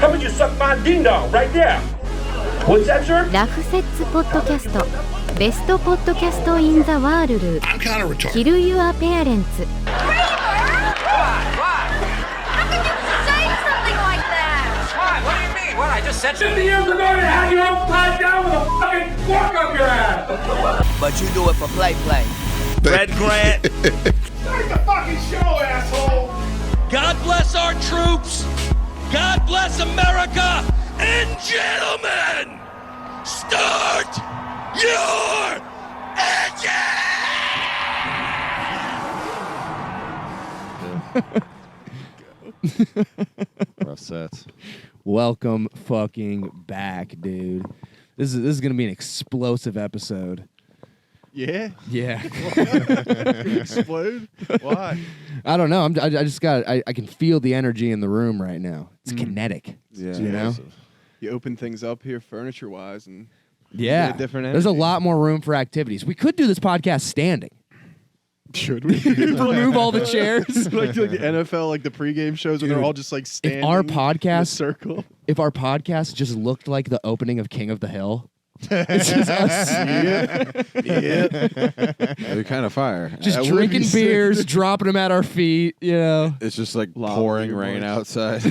How would you suck my ding dong right there? What's that, sir? ラフセッツポッドキャストベストポッドキャストインザワールド Kill Your Parents I just said 50 years ago, you had your own tied down with a fucking fork up your ass. But you do it for play. Red Grant. Start the fucking show, asshole. God bless our troops. God bless America. And gentlemen, start your engine. Rough sets. Welcome fucking back, dude. This is gonna be an explosive episode. Yeah? Yeah. Explode? Why? I don't know. I just got. I can feel the energy in the room right now. It's kinetic. Yeah. You know. You open things up here, furniture-wise, and Yeah. get a different There's a energy. lot more room for activities. We could do this podcast standing. Should we? Remove all the chairs. like the NFL, like the pregame shows, when they're all just like standing. If our in a podcast circle. If our podcast just looked like the opening of King of the Hill. It's just us. Yeah. They're kind of fire. Just That would drinking be sick. beers, dropping them at our feet, you know. It's just like Loud pouring beer rain voice. outside.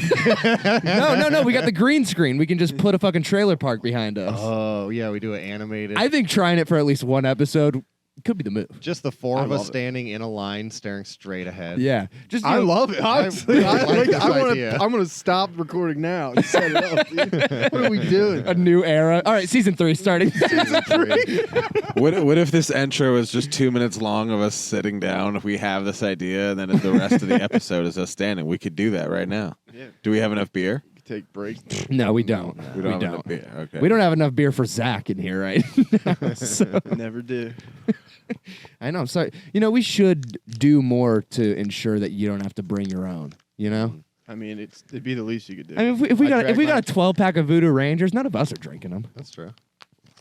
No. We got the green screen. We can just put a fucking trailer park behind us. Oh, yeah, we do it animated. I think trying it for at least one episode could be the move. Just the four I of us love it. standing in a line, staring straight ahead. Yeah. Just I love it. Honestly, I like this idea. I'm gonna stop recording now and set it up. Dude. What are we doing? a new era. All right, season 3 starting. Season 3. What if this intro is just 2 minutes long of us sitting down? If we have this idea, and then the rest of the episode is us standing. We could do that right now. Yeah. Do we have enough beer? Take breaks. No, we don't. We don't have enough beer. Okay. We don't have enough beer for Zach in here right now. So, Never do. I know. I'm sorry. You know, we should do more to ensure that you don't have to bring your own. You know. I mean, it'd be the least you could do. I mean, if we got drag a 12-pack of Voodoo Rangers, none of us are drinking them. That's true.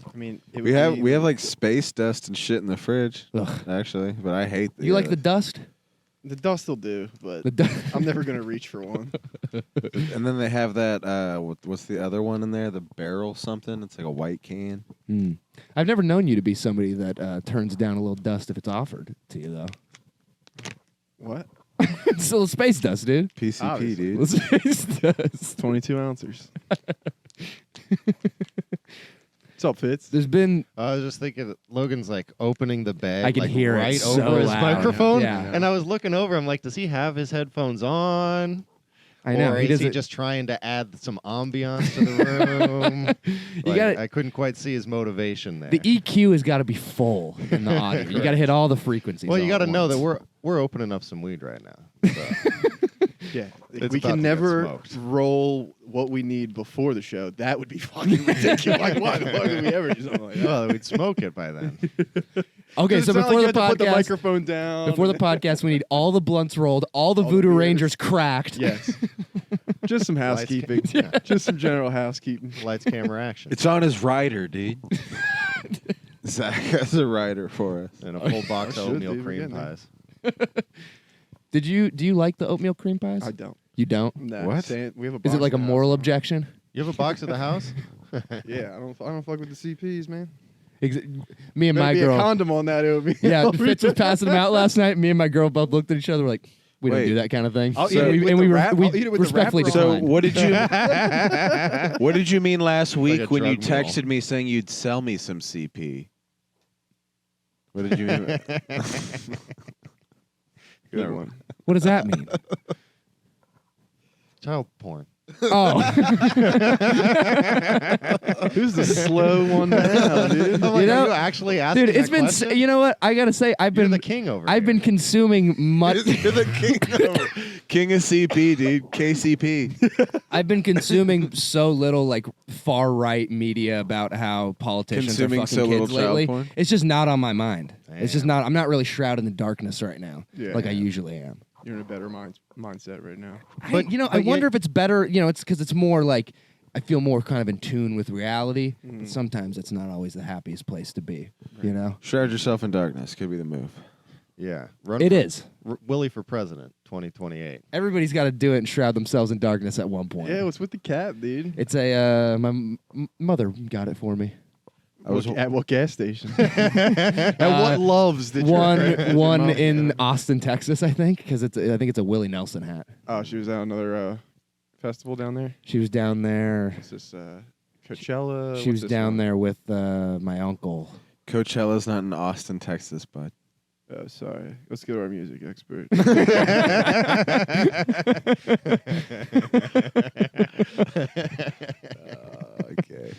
I mean, it We would have be- like space dust and shit in the fridge. Ugh. Actually, but I hate You like the dust? the dust will do, but The du- I'm never gonna reach for one. And then they have that. What's the other one in there? The barrel something. It's like a white can. I've never known you to be somebody that turns down a little dust if it's offered to you, though. What? It's a little space dust, dude. PCP, Obviously. dude. Little space dust. 22 ounces. What's up, Fitz? There's been I was just thinking that Logan's like opening the bag. I can like, hear it right so over his loud. microphone. Yeah. And I was looking over. I'm like, does he have his headphones on? I know Or he is doesn't. just trying to add some ambiance to the room? You gotta- I couldn't quite see his motivation there. The EQ has got to be full in the audio. You got to hit all the frequencies. well, you got to know that we're opening up some weed right now. So. Yeah, It's we about to can get never smoked. roll what we need before the show. That would be fucking ridiculous. Like, why the fuck would we ever do something like that? Well, we'd smoke it by then. Okay, so It's not before like the you have to put the podcast, microphone down. before the podcast, we need all the blunts rolled, all the All the Voodoo beers. Rangers cracked. Yes. Just some housekeeping. Yeah. Just some general housekeeping. Lights, camera, action. It's on his rider, dude. Zach has a rider for us. And a full box I of should oatmeal be, we're cream getting there. pies. Do you like the oatmeal cream pies? I don't. You don't? Nah, What? we have a Is box it like a in the moral house. objection? You have a box at the house? Yeah, I don't fuck with the CPs, man. Me and Better my be a girl. condom on that oatmeal. Yeah, Fitz was passing them out last night. Me and my girl both looked at each other like, we don't Wait. do that kind of thing. I'll eat it with and the we, wrap- we I'll eat it with the respectfully wrapper So declined. what did you what did you mean last week a when you drug mule. texted me saying you'd sell me some CP? What did you mean? Good one. What does that mean? Child porn. Oh, Who's the slow one now, dude? I'm like, know- are you actually asking dude, it's that been. question? You know what? I gotta say, I've You're been the king over I've here. been consuming much. You're the king of CP, dude. KCP. I've been consuming so little like far right media about how politicians Consuming are so fucking little kids child lately. porn? It's just not on my mind. It's just Damn. not. I'm not really shrouded in the darkness right now, Yeah. like I usually am. You're in a better mindset right now. But- I but wonder yet- if it's better. You know, it's because it's more like I feel more kind of in tune with reality. But sometimes it's not always the happiest place to be. You know. Shroud yourself in darkness could be the move. Yeah. Run It for- is. Willie for president, 2028. Everybody's got to do it and shroud themselves in darkness at one point. Yeah, what's with the cap, dude? It's a my mother got it for me. At what gas station? At what Loves did One mom in get? Austin, Texas, I think, because I think it's a Willie Nelson hat. Oh, she was at another festival down there. She was down there. Is this Coachella? She was down there with my uncle. Coachella's not in Austin, Texas, but Oh, sorry. Let's go to our music expert. okay.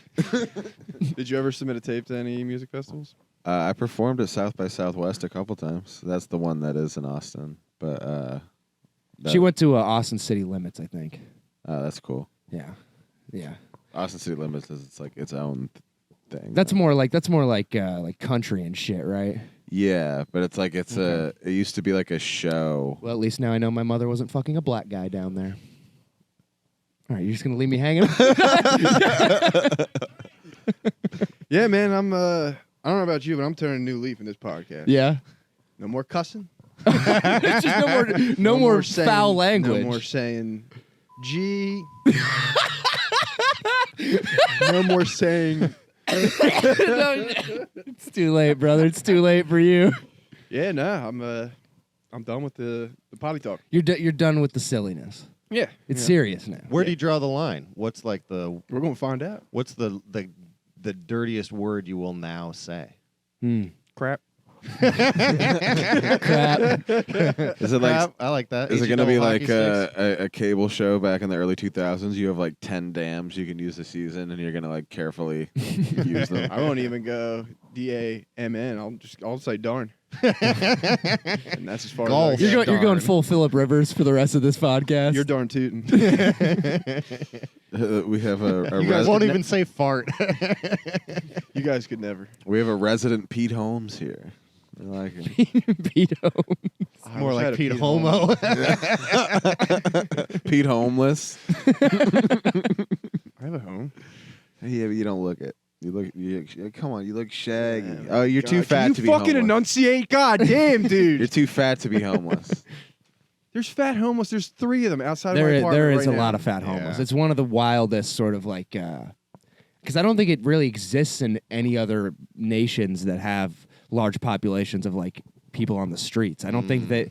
Did you ever submit a tape to any music festivals? I performed at South by Southwest a couple times. That's the one that is in Austin. But She went to Austin City Limits, I think. that's cool. Yeah, yeah. Austin City Limits is it's like its own thing. That's more like country and shit, right? Yeah, but it's like it used to be like a show. Well, at least now I know my mother wasn't fucking a black guy down there. All right, you're just gonna leave me hanging? Yeah, man. I don't know about you, but I'm turning a new leaf in this podcast. Yeah. No more cussing. It's just no more saying, foul language. No more saying G. No more saying. It's too late, brother. It's too late for you. Yeah, no, I'm done with the potty talk. You're done with the silliness. Yeah, It's serious now. Where do you draw the line? What's like the We're gonna find out. what's the dirtiest word you will now say? Crap. Crap. Is it like Crap, I like that. is it H-E going to be double like hockey sticks? a cable show back in the early 2000s? You have like 10 dams you can use this season, and you're going to like carefully use them. I won't even go DAMN. I'll say darn. And that's as far Golf. as I go. You're going full Phillip Rivers for the rest of this podcast. You're darn tootin'. We have a You guys won't even say fart. You guys could never. we have a resident Pete Holmes here. I like it. Pedo. I More wish I like had a Pete Pete Homo. Pete Homeless. I have a home. Yeah, but you don't look it. Come on, you look shaggy. Man, Oh, you're too God, fat can to you be fucking homeless. enunciate? God damn, dude. You're too fat to be homeless. There's fat homeless. There's 3 of them outside of my There apartment is right a now. lot of fat homeless. Yeah. It's one of the wildest sort of like because I don't think it really exists in any other nations that have large populations of like people on the streets. I don't think that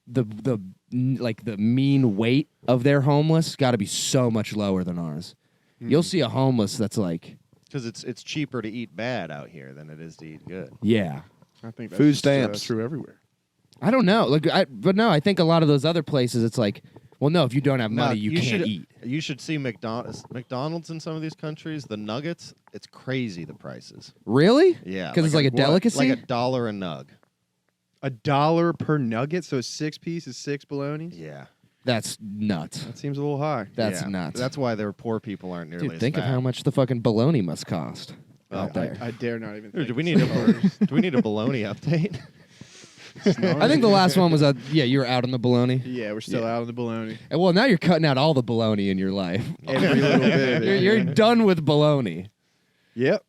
the mean weight of their homeless got to be so much lower than ours. You'll see a homeless that's like, Because it's cheaper to eat bad out here than it is to eat good. yeah. I think that's Food just, stamps. true everywhere. I don't know. But no, I think a lot of those other places, it's like, well, no, if you don't have No, money, you can't should, eat. You should see McDonald's in some of these countries. The nuggets, it's crazy the prices. Really? Yeah, Because it's like a what? delicacy? Like $1 a nug. $1 per nugget, so 6 pieces, 6 bolognas. Yeah, That's nuts. That seems a little high. That's yeah. nuts. That's why their poor people aren't nearly Dude, as think of fat. how much the fucking bologna must cost out there. I dare not even. Dude, think do we of need $6. a do we need a bologna update? I think the last one was yeah, you were out on the bologna. Yeah, we're still out of the bologna. And well, now you're cutting out all the bologna in your life. Every little bit of it. You're done with bologna. Yep.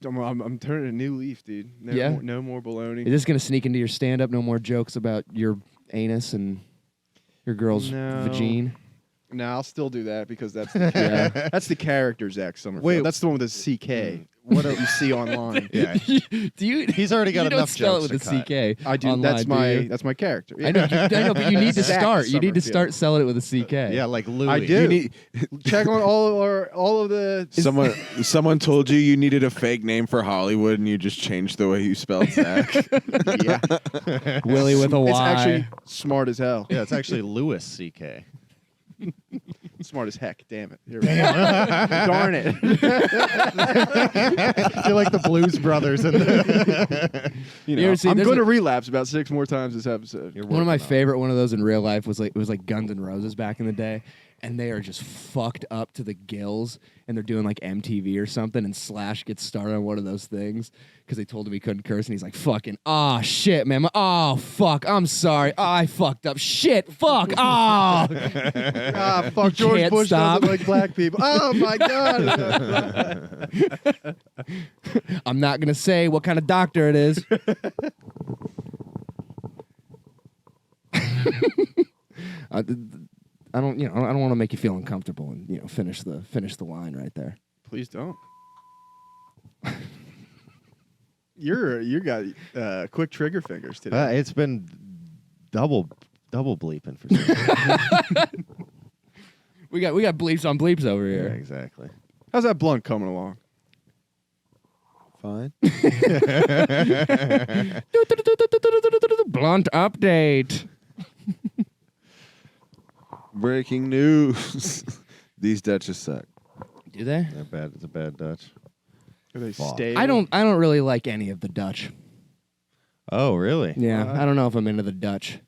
I'm turning a new leaf, dude. Yeah? No more bologna. Is this gonna sneak into your stand-up? No more jokes about your anus and your girl's No. vagine. No, I'll still do that because that's the, that's the character Zach Summerfield. Wait. That's the one with the CK. What you see online? Yeah, Do you? he's already got you enough don't spell jokes it with to a CK. I do. Online, That's do you? that's my character. I know, but you need to Zach start. You need to Summerfield. start selling it with a CK. yeah, like Louis. I do. Check on all of the. Someone told you needed a fake name for Hollywood, and you just changed the way you spelled Zach. Yeah, Willie with a Y. it's actually smart as hell. Yeah, it's actually Louis CK. Smart as heck. Damn it. Here we go. Darn it. I feel like the Blues Brothers. In the You You know, ever see- I'm there's going to a- relapse about 6 more times this episode. One of my favorite one of those in real life was like Guns N' Roses back in the day, and they are just fucked up to the gills, and they're doing like MTV or something, and Slash gets started on one of those things because they told him he couldn't curse, and he's like, "Fucking shit, man, oh fuck, I'm sorry, I fucked up, shit, fuck, Fuck, George can't Bush stop. doesn't like black people. Oh, my God. I'm not gonna say what kind of doctor it is." I don't want to make you feel uncomfortable and finish the line right there. Please don't. You got quick trigger fingers today. It's been double bleeping for some We got bleeps on bleeps over Yeah, here. exactly. How's that blunt coming along? Fine. Blunt update. Breaking news. These Dutches suck. Do they? They're bad. It's a bad Dutch. Are they Fuck. stable? I don't really like any of the Dutch. Oh, really? Yeah, I don't know if I'm into the Dutch.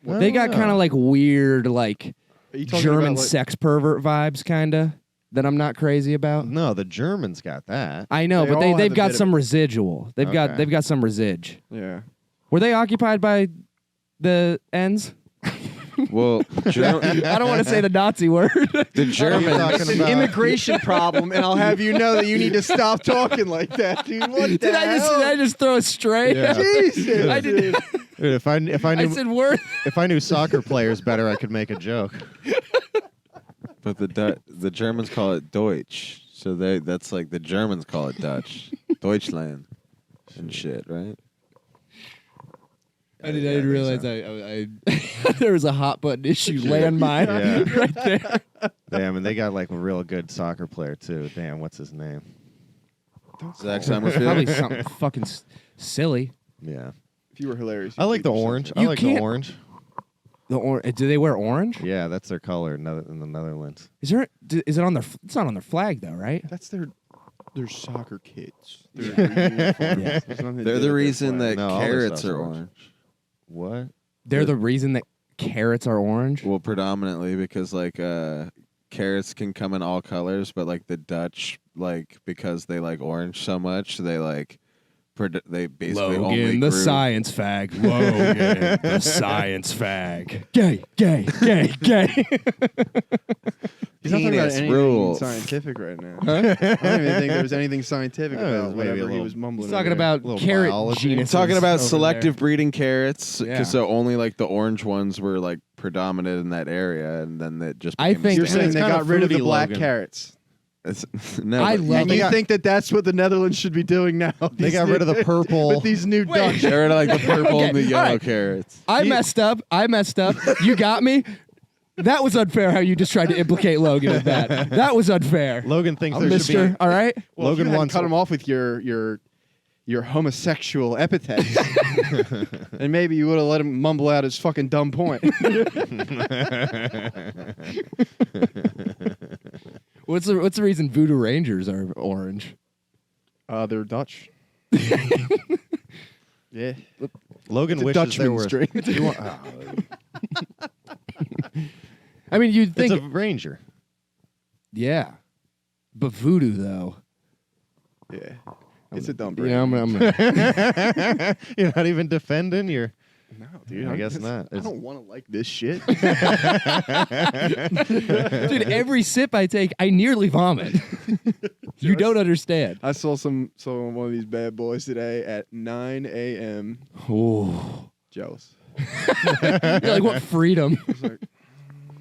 Well, They got kind of like weird, like Are you talking German about, like- sex pervert vibes, kind of, that I'm not crazy about. No, the Germans got that. I know, They but all they've have a got bit of some it. residual. They've Okay. got some residge. Yeah. Were they occupied by the ends? Well, I don't want to say the Nazi word. the Germans. talking It's an about- immigration problem, and I'll have you know that you need to stop talking like that, dude. What the Did I just throw it straight? Yeah. Jesus. I did. Dude, if I I knew said word. if I knew soccer players better, I could make a joke. But the Germans call it Deutsch, so that's like the Germans call it Dutch, Deutschland, and shit, right? I didn't realize I there was a hot button issue landmine Yeah. right there. Damn, and they got like a real good soccer player too. Damn, what's his name? Zach Probably Summerfield. something fucking silly. Yeah, If you were hilarious. I you'd like the keep yourself orange. to- I You like the can't- orange. Do they wear orange? Yeah, that's their color in the Netherlands. Is it on their? It's not on their flag though, right? That's their soccer kits. Their uniforms. Yeah. There's nothing to They're do the with reason their that No, all their carrots stuff's are orange. orange. What? They're the reason that carrots are orange. Well, predominantly because like carrots can come in all colors, but like the Dutch, like because they like orange so much, they like they basically only Logan, the grew- science fag. Logan, the science fag. Gay, gay, gay, gay. He's not talking about Penis anything rules. scientific right now. I don't even think there was anything scientific Yeah, it was about maybe a whatever he little- was mumbling. He's talking over there. about Little carrot biology. genus. Talking about selective breeding carrots, Yeah. so only like the orange ones were like predominant in that area, and then that just. I became think- You're a saying It's they kinda got rid of the fruity, black Logan. carrots. no, I but love And it. you think that that's what the Netherlands should be doing now? They got rid of the purple. with these new Dutch. They were like the purple and the Okay, yellow all right. carrots. I messed up. You got me. That was unfair how you just tried to implicate Logan with that. That was unfair. Logan thinks there should Mister, be. all right? Well, Logan if you hadn't wants cut him off with your homosexual epithets, and maybe you would have let him mumble out his fucking dumb point. What's the reason Voodoo Rangers are orange? They're Dutch. Yeah. Logan It's a wishes there Dutchman were. string. You want- I mean, you'd it's think, a ranger. yeah, but Voodoo though. Yeah. It's a dumb You brand. know, I'm gonna- You're not even defending. You're. No, dude. I guess not. I It's- don't want to like this shit. dude. Every sip I take, I nearly vomit. You don't understand. I saw one of these bad boys today at 9 a.m. Oh, Jealous. you're like, what freedom? I was like,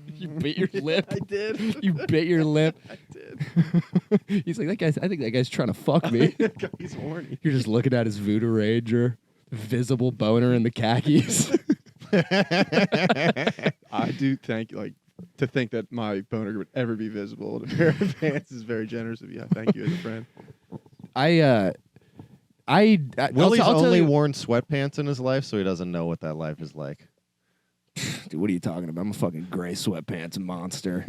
You bit your lip. I did. You bit your lip. I did. He's like, that guy's. I think that guy's trying to fuck me. He's horny. You're just looking at his Voodoo Ranger, visible boner in the khakis. I do think to think that my boner would ever be visible in a pair of pants is very generous of you. I thank you as a friend. Willie's I'll tell only you- worn sweatpants in his life, so he doesn't know what that life is like. Dude, what are you talking about? I'm a fucking gray sweatpants monster.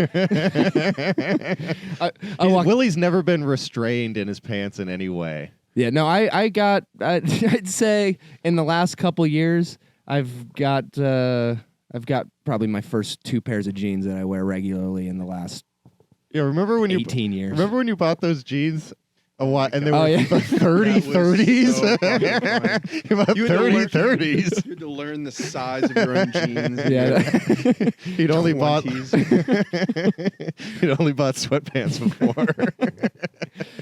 I walk, Willie's never been restrained in his pants in any way. yeah, no, I'd say in the last couple years, I've got probably my first 2 pairs of jeans that I wear regularly in the last Yeah, remember when 18 years. Remember when you bought those jeans A what? And they Oh, were yeah. 30-30s? so fucking funny. About You had to learn- 30-30s. You had to learn the size of your own jeans. Yeah. He'd only bought 20s. he'd only bought sweatpants before.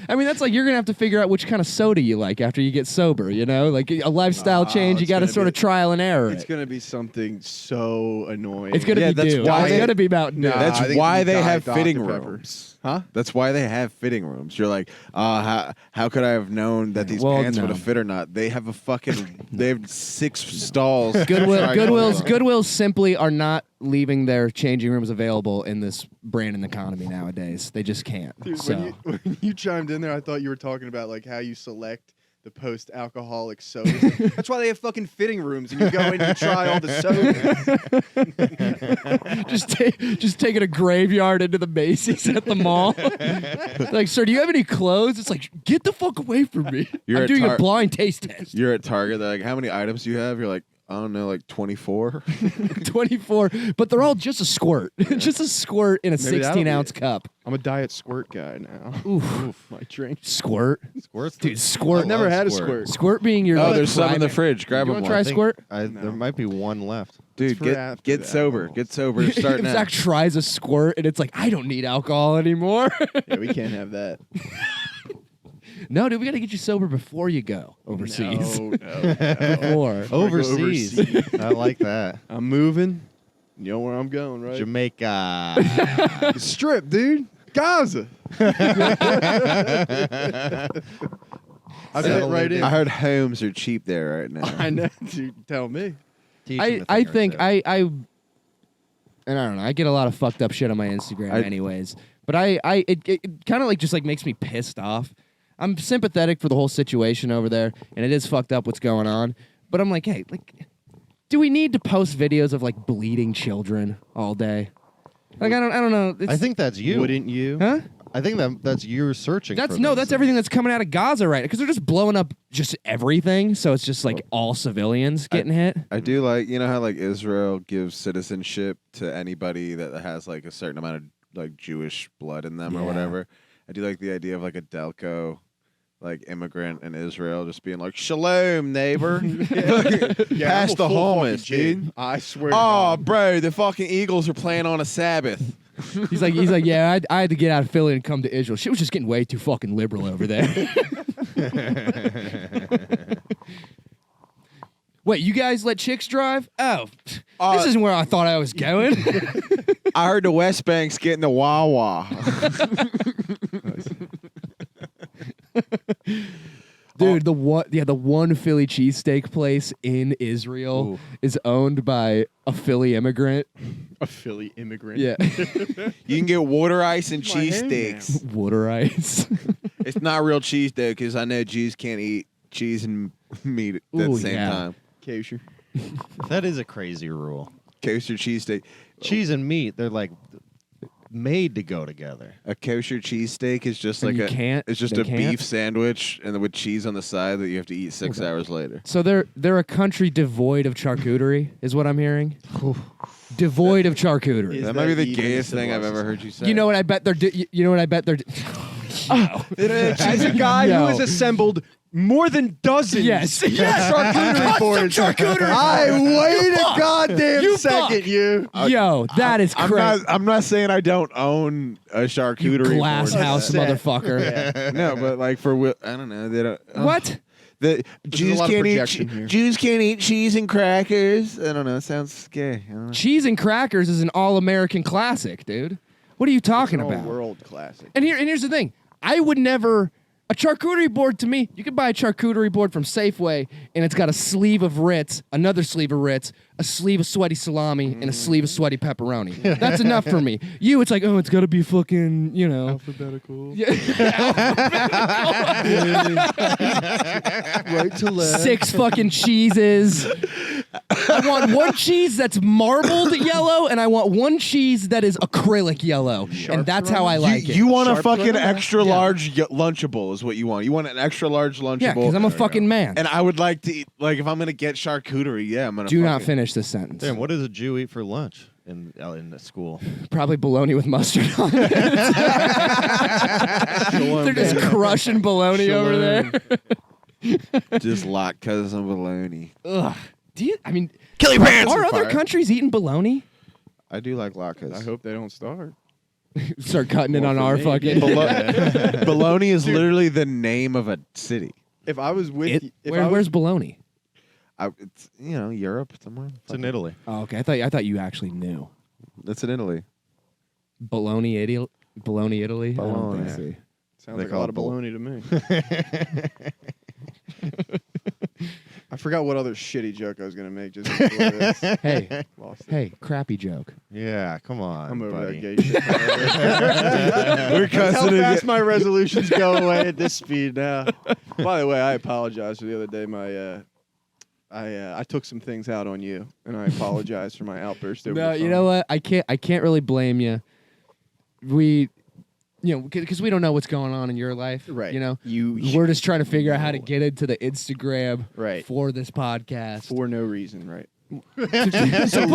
I mean, that's like you're gonna have to figure out which kind of soda you like after you get sober. You know, like a lifestyle change. You it's got to gonna sort be- of trial and error. It's gonna be something so annoying. It's gonna Yeah, be that's Dew. why It's they- gonna be Mountain Dew. Nah, I That's think why it's they Diet have Dr. fitting Pepper. rooms. Huh? That's why they have fitting rooms. You're like, how could I have known that these Well, pants no. would have fit or not? They have a fucking, they have 6 stalls. Goodwills simply are not leaving their changing rooms available in this Brandon economy nowadays. They just can't. Dude, So when you chimed in there, I thought you were talking about like how you select the post-alcoholic sodas. That's why they have fucking fitting rooms, and you go in and try all the sodas. just taking a graveyard into the Macy's at the mall. Like, sir, do you have any clothes? It's like, get the fuck away from me. You're I'm at doing a Tar- blind taste test. You're at Target. They're like, how many items do you have? You're like, I don't know, like 24. 24, but they're all just a squirt. Just a squirt in a Maybe that'll be 16-ounce it. cup. I'm a diet squirt guy now. Oof. My drink. Squirt. Squirt's Dude, squirt. I've never had a squirt. Squirt being your Oh, like, there's some in the primary- fridge. Grab You them want to try one. squirt? There might be one left. Dude, for get after the sober. alcohol. Get sober. Start If now. Zach tries a squirt and it's like, I don't need alcohol anymore. Yeah, we can't have that. No, dude, we got to get you sober before you go overseas. No. Before. Overseas. I like that. I'm moving. You know where I'm going, right? Jamaica. Strip, dude. Gaza. I fit right in. I heard homes are cheap there right now. I know, dude. Tell me. I think and I don't know. I get a lot of fucked up shit on my Instagram, anyways. But it kind of like just like makes me pissed off. I'm sympathetic for the whole situation over there, and it is fucked up what's going on. But I'm like, hey, like, do we need to post videos of like bleeding children all day? Like, I don't know. I think that's you. Wouldn't you? Huh? I think that's you searching. That's for no, those that's things. everything that's coming out of Gaza right now because they're just blowing up just everything. So it's just like all civilians getting hit. I do like, you know how like Israel gives citizenship to anybody that has like a certain amount of like Jewish blood in them or Yeah. whatever. I do like the idea of like a Delco like immigrant in Israel just being like, "Shalom, neighbor." Pass the hummus, dude. I swear. to Oh, God. bro, the fucking Eagles are playing on a Sabbath. He's like, yeah, I had to get out of Philly and come to Israel. Shit was just getting way too fucking liberal over there. Wait, you guys let chicks drive? Oh, this isn't where I thought I was going. I heard the West Bank's getting the Wawa. Dude, the one Philly cheesesteak place in Israel is owned by a Philly immigrant. A Philly immigrant. Yeah. You can get water ice and That's my name cheesesteaks. Water ice. It's not real cheese though, because I know Jews can't eat cheese and meat at the Ooh, same yeah. time. Kosher. That is a crazy rule. Kosher cheesesteak. Cheese and meat, they're like made to go together. A kosher cheesesteak is just And like you can't- it's just they a can't? beef sandwich and with cheese on the side that you have to eat 6 hours later. So they're a country devoid of charcuterie, is what I'm hearing. Devoid of charcuterie. Is That might be that the even gayest a thing I've civilized ever heard you say. You know what I bet they're you know what I bet they're As a guy Yo. who has assembled more than dozens Yes. of charcuterie boards, I wait a goddamn You second, fuck. you. Yo, that is crazy. I'm not saying I don't own a charcuterie Glass board. house Set. motherfucker. No, but like for I don't know. They don't. What? The a Jews lot of can't eat projection here. Jews can't eat cheese and crackers. I don't know. It sounds gay. I don't know. Cheese and Crackers is an all-American classic, dude. What are you talking about? World classic. And here's the thing. I would never a charcuterie board to me, you can buy a charcuterie board from Safeway and it's got a sleeve of Ritz, another sleeve of Ritz, a sleeve of sweaty salami, and a sleeve of sweaty pepperoni. That's enough for me. You, it's like, oh, it's got to be fucking, you know. Alphabetical. Yeah. Right to left. 6 fucking cheeses. I want one cheese that's marbled yellow, and I want one cheese that is acrylic yellow. And that's how I like it. You want a Sharp fucking thriller? extra large Lunchable is what you want. You want an extra large Lunchable. Yeah, because I'm a fucking man. And I would like to eat, like, if I'm going to get charcuterie, yeah, I'm going to Do not finish this sentence. Damn, what does a Jew eat for lunch in the school? Probably bologna with mustard on it. They're just Russian bologna over there. Just latkes and bologna. Ugh. Do you? I mean, Kill your pants. are other countries eating bologna? I do like latkes. I hope they don't start. Start cutting it on for our me. fucking. Bologna is literally the name of a city. If I was with you, Where's bologna? It's Europe somewhere. It's in Italy. Oh, okay. I thought you actually knew. It's in Italy. Bologna, Italy. Bologna, Italy. I don't Bologna. think so. sounds They like a call lot it of baloney to me. I forgot what other shitty joke I was gonna make just before this. Hey, Lost it. hey, crappy joke. Yeah, come on, I'm over buddy. that gay shit. We're That's how cussing it. fast my resolutions go away at this speed now. By the way, I apologize for the other day. I took some things out on you, and I apologize for my outburst. Over No, the you phone. know what? I can't really blame you. Because we don't know what's going on in your life, Right. You know, You we're just trying to figure out how to get into the Instagram, Right. for this podcast. for no reason, right? So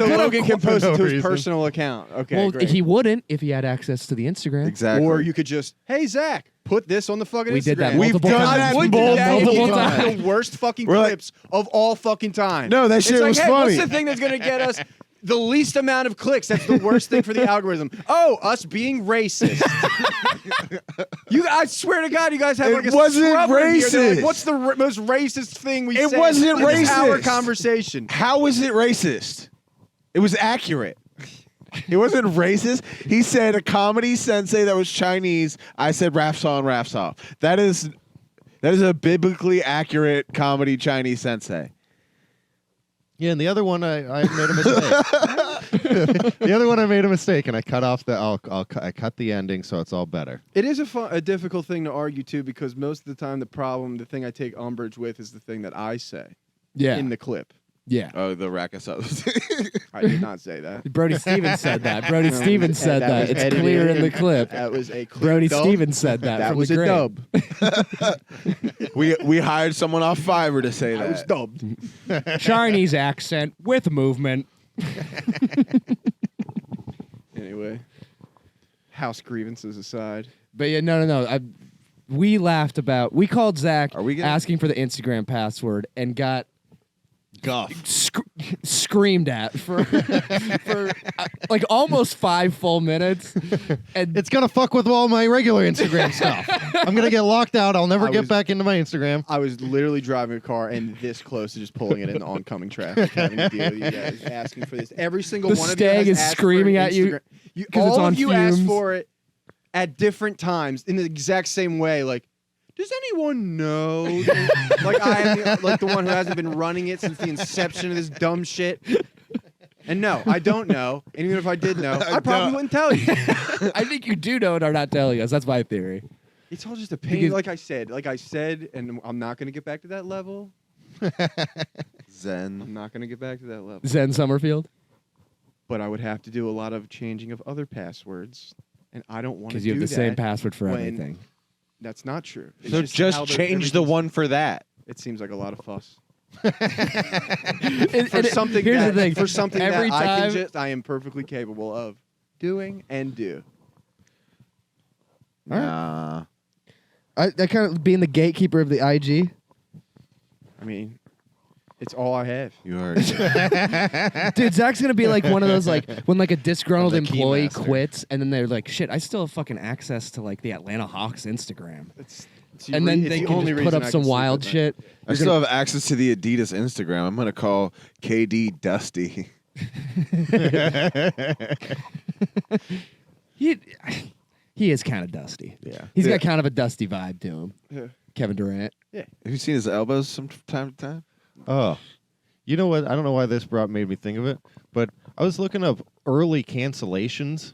Logan can post it to his reason. personal account. Okay, well, great. he wouldn't if he had access to the Instagram. Exactly. Or you could just, hey Zach, put this on the fucking We Instagram. did that We've multiple done times. that I would do that if multiple you times. took the worst fucking We're like- clips of all fucking time. No, that It's shit like, was hey, funny. what's the thing that's gonna get us the least amount of clicks? That's the worst thing for the algorithm. Oh, us being racist. I swear to God, you guys have It like a wasn't scrubber in here. They're racist. like, what's the most racist thing we It said wasn't in this hour racist. conversation? How is it racist? It was accurate. It wasn't racist. He said a comedy sensei that was Chinese. I said raps on, raps off. That is a biblically accurate comedy Chinese sensei. Yeah, and the other one I made a mistake. The other one I made a mistake, and I cut off the. I cut the ending, so it's all better. It is a difficult thing to argue too, because most of the time the thing I take umbrage with is the thing that I say Yeah, in the clip. yeah. Oh, the rack of subs. I did not say that. Brody Stevens said that. Brody No, Stevens said that. was It's edited. clear in the clip. That was a clip. Brody dub. Stevens said that. That from was the a grave. dub. we hired someone off Fiverr to say That was that. dubbed. Chinese accent with movement. Anyway, house grievances aside. But yeah, no. We laughed about. We called Zach Are we gonna- asking for the Instagram password and got Guff. screamed at for like almost 5 full minutes. And It's gonna fuck with all my regular Instagram stuff. I'm gonna get locked out. I'll never I get was- back into my Instagram. I was literally driving a car and this close to just pulling it into oncoming traffic, having to deal with you guys asking for this. Every single The one of stag you is has asked screaming for at you Instagram. 'cause it's All on of you asked fumes. for it at different times in the exact same way. Like, does anyone know? Like I am like the one who hasn't been running it since the inception of this dumb shit. And no, I don't know. And even if I did know, I probably don't. wouldn't tell you. I think you do know and are not telling us. That's my theory. It's all just a pain. Because- Like I said, and I'm not going to get back to that level. Zen. I'm not going to get back to that level. Zen Summerfield? But I would have to do a lot of changing of other passwords, and I don't want to Because do you have the that. same password for when- everything. That's not true. It's So how just change the everything's- one for that. It seems like a lot of fuss. And- For and something here's that, the thing. for something Every that time, I am perfectly capable of doing and do. Nah. I kind of being the gatekeeper of the IG. I mean, it's all I have. You heard. Dude, Zach's gonna be like one of those like when like a disgruntled I'm the employee keymaster. quits and then they're like, shit, I still have fucking access to like the Atlanta Hawks Instagram. It's And then it's they the can only just put reason up I some can sleep wild at night. shit. I still have access to the Adidas Instagram. I'm gonna call KD Dusty. He is kind of dusty. Yeah. He's got kind of a dusty vibe to him. Yeah. Kevin Durant. Have you seen his elbows from time to time? Oh, you know what? I don't know why this made me think of it, but I was looking up early cancellations.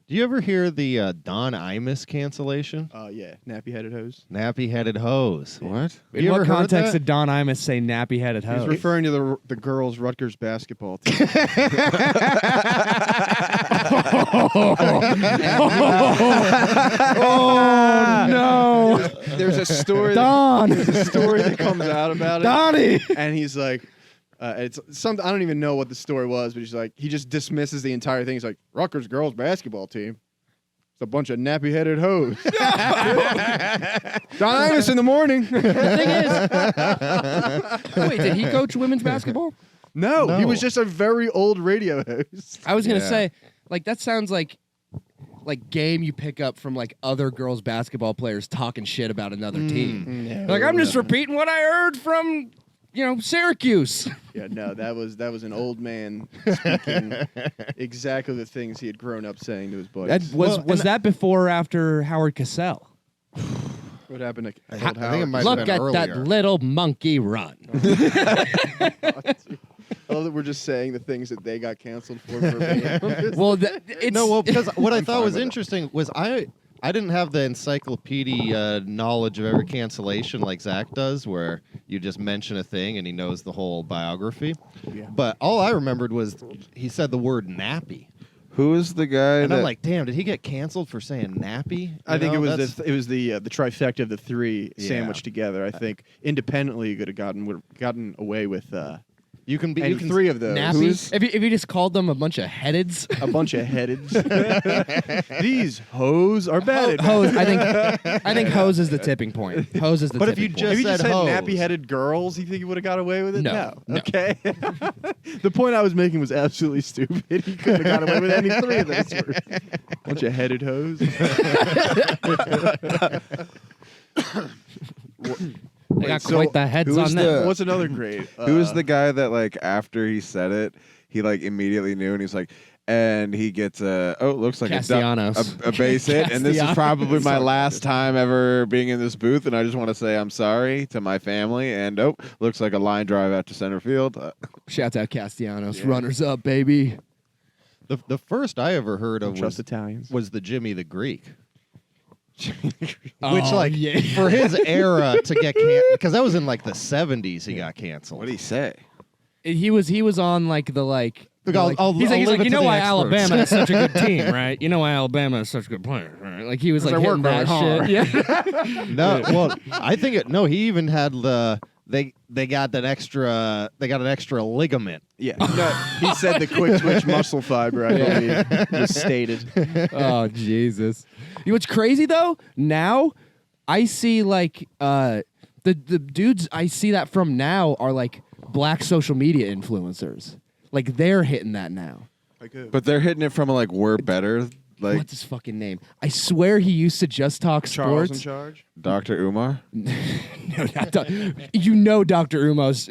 Do you ever hear the Don Imus cancellation? Yeah, nappy-headed hose. Nappy-headed hose. What? In You what ever heard context that? did Don Imus say nappy-headed He's hoe? referring to the girls' Rutgers basketball team. Oh no, There's a story. Don, There's a story that comes out about it. Donnie. And he's like, it's something I don't even know what the story was, but he's like, he just dismisses the entire thing. He's like, Rutgers girls basketball team. It's a bunch of nappy-headed hoes. Don Imus in the morning. The thing is, wait, did he coach women's basketball? No, he was just a very old radio host. I was gonna say, like, that sounds like game you pick up from like other girls basketball players talking shit about another team. Like, I'm just repeating what I heard from, Syracuse. Yeah, no, that was an old man speaking exactly the things he had grown up saying to his buddies. Was that before or after Howard Cosell? What happened to I think it might have Look been at earlier. that little monkey run. I love that we're just saying the things that they got canceled for. Verbatim. Well, it's because what I I'm thought fine was with it. interesting was I didn't have the encyclopedia knowledge of every cancellation like Zach does, where you just mention a thing and he knows the whole biography. Yeah. But all I remembered was he said the word nappy. Who is the guy And that... I'm like, damn, did he get canceled for saying nappy? I think You it know, was the trifecta of the three Yeah. sandwiched wotogether. I think independently you would have gotten away with you can be any you can three of those. nappy. If you just called them a bunch of headeds. A bunch of headeds. These hoes are bad. Hose. I think hose is the tipping point. Hose is the But if tipping you point. If you just said had hoes. nappy-headed girls, you think you would have got away with it? No. Okay. The point I was making was absolutely stupid. He couldn't have got away with any three of those words. Bunch of headed hoes. They got so quite the heads who on was them. the- What's another great? Who was the guy that, like, after he said it, he, like, immediately knew, and he's like, and he gets looks like Castellanos. a base hit, and this is Castellanos. probably my last time ever being in this booth, and I just want to say I'm sorry to my family, and looks like a line drive out to center field. Shouts out Castellanos. Runners up, baby. The first I ever heard of Trust was Italians. the Jimmy the Greek. Oh, Which, like, yeah. for his era to get because that was in like the 70s he got canceled. What did he say? He was on like the like. Look, I'll he's like, leave it you to know the why experts." Alabama is such a good team, right? You know why Alabama is such a good player, right? Like he was like I hitting work that really shit. hard. Yeah. No, well, I think he even had they got an extra ligament. Yeah. No, he said the quick twitch muscle fiber, I believe, was stated. Oh Jesus! You know what's crazy though? Now I see like the dudes I see that from now are like black social media influencers. Like they're hitting that now. But they're hitting it from like we're better, like What's his fucking name? I swear he used to just talk Charles in sports. charge. Dr. Umar. No, not you know Dr. Umar's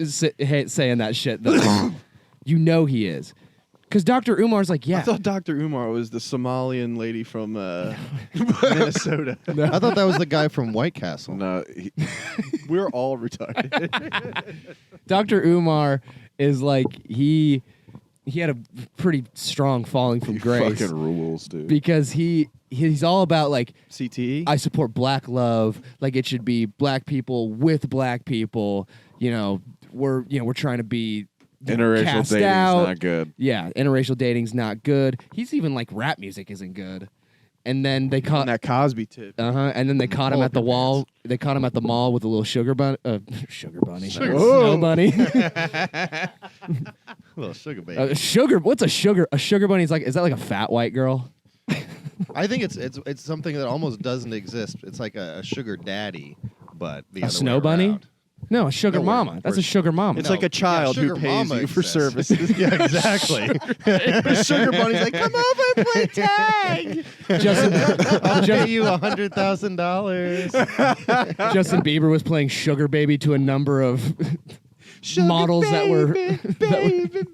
saying that shit though. You know he is. Because Dr. Umar's like, yeah. I thought Dr. Umar was the Somalian lady from Minnesota. I thought that was the guy from White Castle. No, We're all retarded. Dr. Umar is like, he had a pretty strong falling from he grace. fucking rules, dude. Because he's all about like, CTE? I support black love. Like it should be black people with black people. You know, we're trying to be Interracial cast dating's out. not good. Yeah, interracial dating's not good. He's even like rap music isn't good. And then they caught that Cosby tip. and then they caught him at the wall. They caught him at the mall with a little sugar bunny. Snow bunny. Little sugar baby. Sugar. What's a sugar? A sugar bunny is like. Is that like a fat white girl? I think it's something that almost doesn't exist. It's like a sugar daddy, but the A other snow way bunny? around. No, a sugar No, mama. That's a sugar mama. It's No. like a child Yeah, who sugar pays mama you for exists. services. Yeah, exactly. The sugar bunny's like, come over and play tag. I'll pay you $100,000. Justin Bieber was playing Sugar Baby to a number of models that were. baby.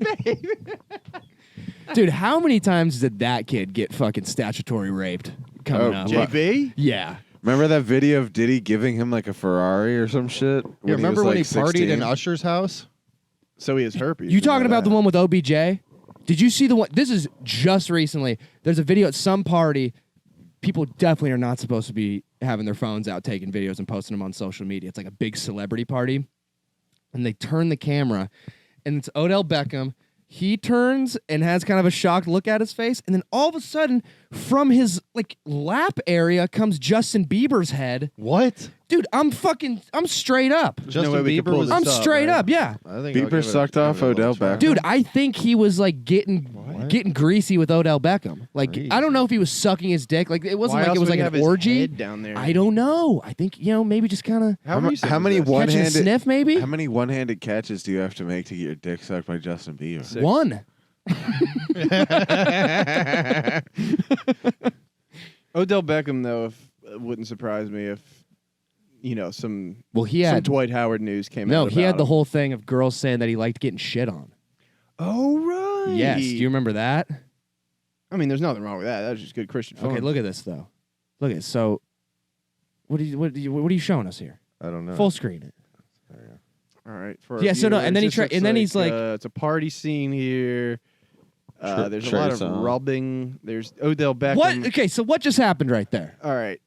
Dude, how many times did that kid get fucking statutory raped coming up? JB? Yeah. Remember that video of Diddy giving him like a Ferrari or some shit? You remember when he was, partied 16? in Usher's house? So he has herpes. You we know talking about that. the one with OBJ? Did you see the one? This is just recently. There's a video at some party. People definitely are not supposed to be having their phones out, taking videos and posting them on social media. It's like a big celebrity party. And they turn the camera, and it's Odell Beckham. He turns and has kind of a shocked look at his face, and then all of a sudden, from his like lap area comes Justin Bieber's head. What? Dude, I'm straight up. Justin way we could Bieber pull was. this I'm up, straight right? up, yeah. I think I'll Bieber give it a- sucked give off it a little Odell try. Beckham. Dude, I think he was like getting getting greasy with Odell Beckham. Like, Crazy. I don't know if he was sucking his dick. Like, it wasn't Why like else it was would like he an have his orgy head down there? I don't know. I think, maybe just kind of How many catch a one-handed sniff, maybe? How many one-handed catches do you have to make to get your dick sucked by Justin Bieber? One. Odell Beckham, though, it wouldn't surprise me if, some Well, some Dwight Howard news came out. No, he had about the him. whole thing of girls saying that he liked getting shit on. Oh, right. Yes. Do you remember that? I mean, there's nothing wrong with that. That's just good Christian fun. Okay, look at this though. Look at so. What are you showing us here? I don't know. Full screen it. All right. For Yeah, our so no, and viewers, then he this tried- looks and then he's like- it's a party scene here. There's a Trey lot of song. rubbing. There's Odell Beckham. What? Okay, so what just happened right there? All right.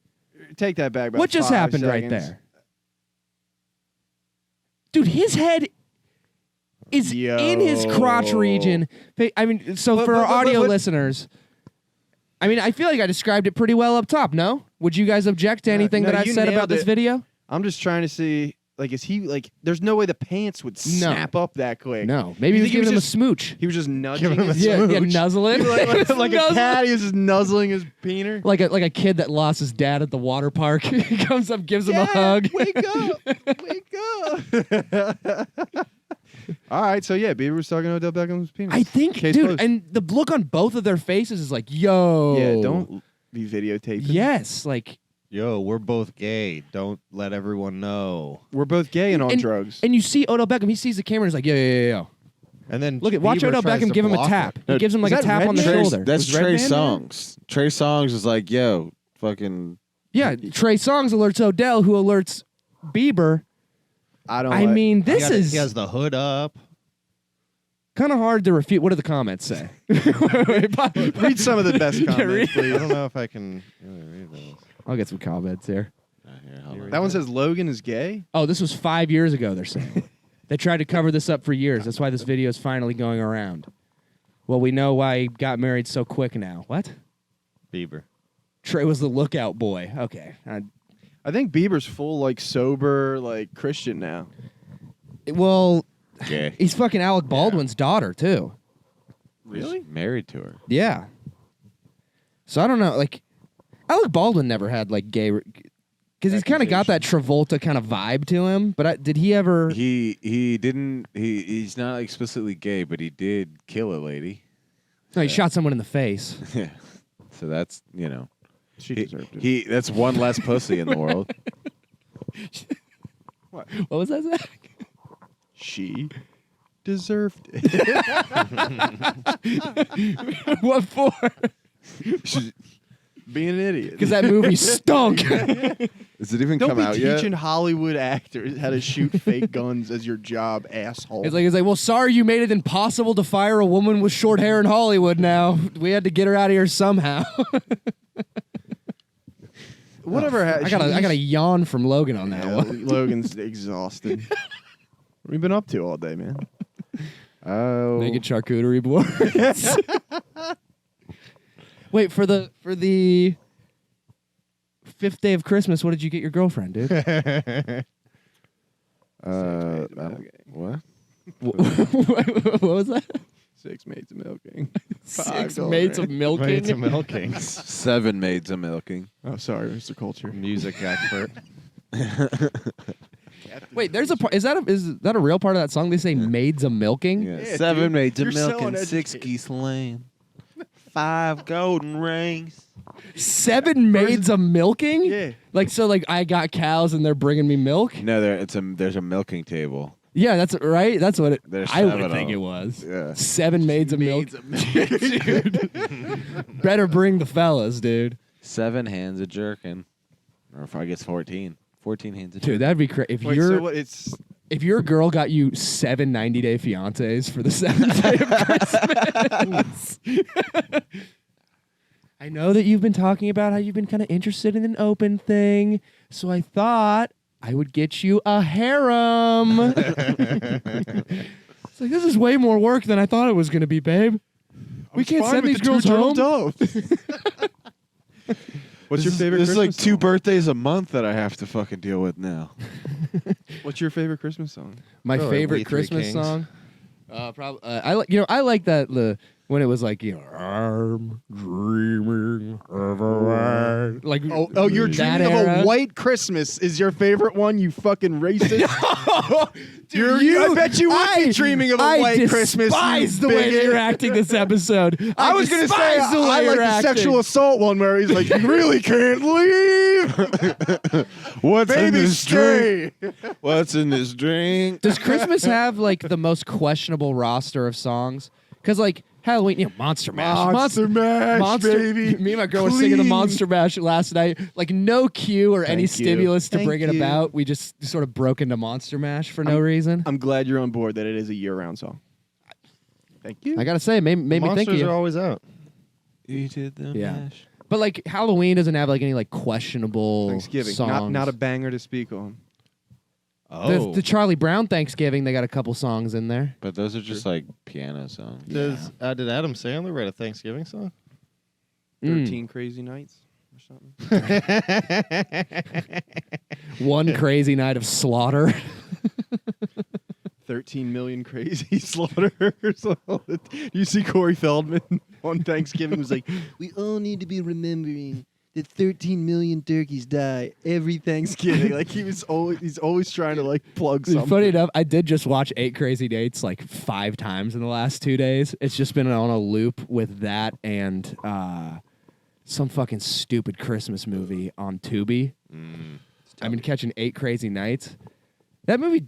Take that back. About What just 5 happened right seconds. there? Dude, his head is in his crotch Yo. region. I mean, so But- for but- our but- audio but- listeners, I mean, I feel like I described it pretty well up top, no? Would you guys object to anything no, that I you said about nailed this it. video? I'm just trying to see. Like, is he like? There's no way the pants would snap up that quick. No. Maybe he You was think giving him a just- smooch. He was just nudging. Giving him a his- Yeah, nuzzling. like a Nuzzling. cat. He was just nuzzling his peener. Like a kid that lost his dad at the water park. He comes up, gives him a hug. Wake up! Wake up! All right, so yeah, Bieber was talking Odell Beckham's penis. I think, Case dude, closed. and the look on both of their faces is like, yo. yeah, don't be videotaping. Yes, like, Yo, we're both gay. Don't let everyone know. we're both gay and on and, drugs. And you see Odell Beckham, he sees the camera and he's like, yo. And then Look at, watch Bieber Odell tries Beckham to give him a block tap. it. He gives him like a is that tap on the Redman? shoulder. That's Was Trey Redman there? Songz. Trey Songz is like, yo, fucking. Yeah, Trey Songz alerts Odell, who alerts Bieber. I don't. I like- mean, this is He has the hood up. kind of hard to refute. What do the comments say? read some of the best Yeah, comments, I please. don't know if I can really read those. I'll get some comments here. Here, hold on. That one says Logan is gay. Oh, this was 5 years ago, they're saying. They tried to cover this up for years. That's why this video is finally going around. Well, we know why he got married so quick now. What? Bieber. Trey was the lookout boy. Okay. I think Bieber's full, like sober, like Christian now. Well, Gay. he's fucking Alec Baldwin's daughter, too. Really? He's married to her. Yeah. So I don't know. Like, Alec Baldwin never had, like, gay... Because he's kind of got that Travolta kind of vibe to him. But did he ever... He didn't. He's not explicitly gay, but he did kill a lady. No, he shot someone in the face. Yeah. So that's She he, deserved it. he that's one less pussy in the world. What was that, Zach? She deserved it. What for? Being an idiot. Because that movie stunk. Does it even Don't come be out yet? teaching Hollywood actors how to shoot fake guns as your job, asshole. It's like, well, sorry you made it impossible to fire a woman with short hair in Hollywood now. We had to get her out of here somehow. whatever. I got a yawn from Logan on that one. Logan's exhausted. What have you been up to all day, man? Oh, Naked charcuterie boards. Wait, for the 5th day of Christmas, what did you get your girlfriend, dude? What? What was that? 6 maids of milking. 6 $5 maids of rent. milking. Maids of milking. 7 maids of milking. Oh, sorry, Mr. Culture. Music expert. Wait, there's a part. Is that a real part of that song? They say maids of milking. Yeah, Yeah, 7 dude. maids of You're so milking, 6 uneducated. geese lamb, 5 golden rings. 7 maids of milking. Yeah. Like so, like I got cows and they're bringing me milk. No, there's a milking table. Yeah, that's right. That's what There's I would 7 think of it them. was. Yeah. 7 maids of milk. Dude. Better bring the fellas, dude. 7 hands of jerkin, or if I guess 14. 14 hands of Dude, jerkin. that'd be crazy. If Wait, your so what? It's if your girl got you 7 90-day fiancés for the 7th day of Christmas. I know that you've been talking about how you've been kind of interested in an open thing, so I thought I would get you a harem. It's like, this is way more work than I thought it was going to be, babe. We can't send these girls home. What's your favorite? This is like Christmas 2 song? birthdays a month that I have to fucking deal with now. What's your favorite Christmas song? My Oh, favorite We Three Christmas Kings. song? Probably. I like that When it was like, I'm dreaming of a white. Like, Oh, you're that dreaming era? of a white Christmas is your favorite one, you fucking racist. Dude, I bet you would be dreaming of a white Christmas. I despise you the way bigot. you're acting this episode. I was going to say, despise the way I like you're the acting. sexual assault one where he's like, you really can't leave. What's in Baby, this stay. drink? What's in this drink? Does Christmas have like the most questionable roster of songs? Because like Halloween, Monster Mash, Monster Mash, baby. Me and my girl were singing the Clean. Monster Mash last night. Like no cue or any Thank you. stimulus to Thank bring it you. about. We just sort of broke into Monster Mash for no reason. I'm glad you're on board that it is a year-round song. Thank you. I gotta say, made me think of Monsters you. are always out. You did the Yeah. mash. But like Halloween doesn't have like any like questionable Thanksgiving, songs. not a banger to speak on. Oh. The Charlie Brown Thanksgiving, they got a couple songs in there. But those are just like piano songs. Did Adam Sandler write a Thanksgiving song? 13 Crazy Nights or something. One crazy night of slaughter. 13 million crazy slaughterers. You see Corey Feldman on Thanksgiving was like, we all need to be remembering that 13 million turkeys die every Thanksgiving. Like he's always trying to like plug Dude, something. funny enough, I did just watch 8 Crazy Dates like 5 times in the last 2 days. It's just been on a loop with that and some fucking stupid Christmas movie on Tubi. I've been catching 8 Crazy Nights. That movie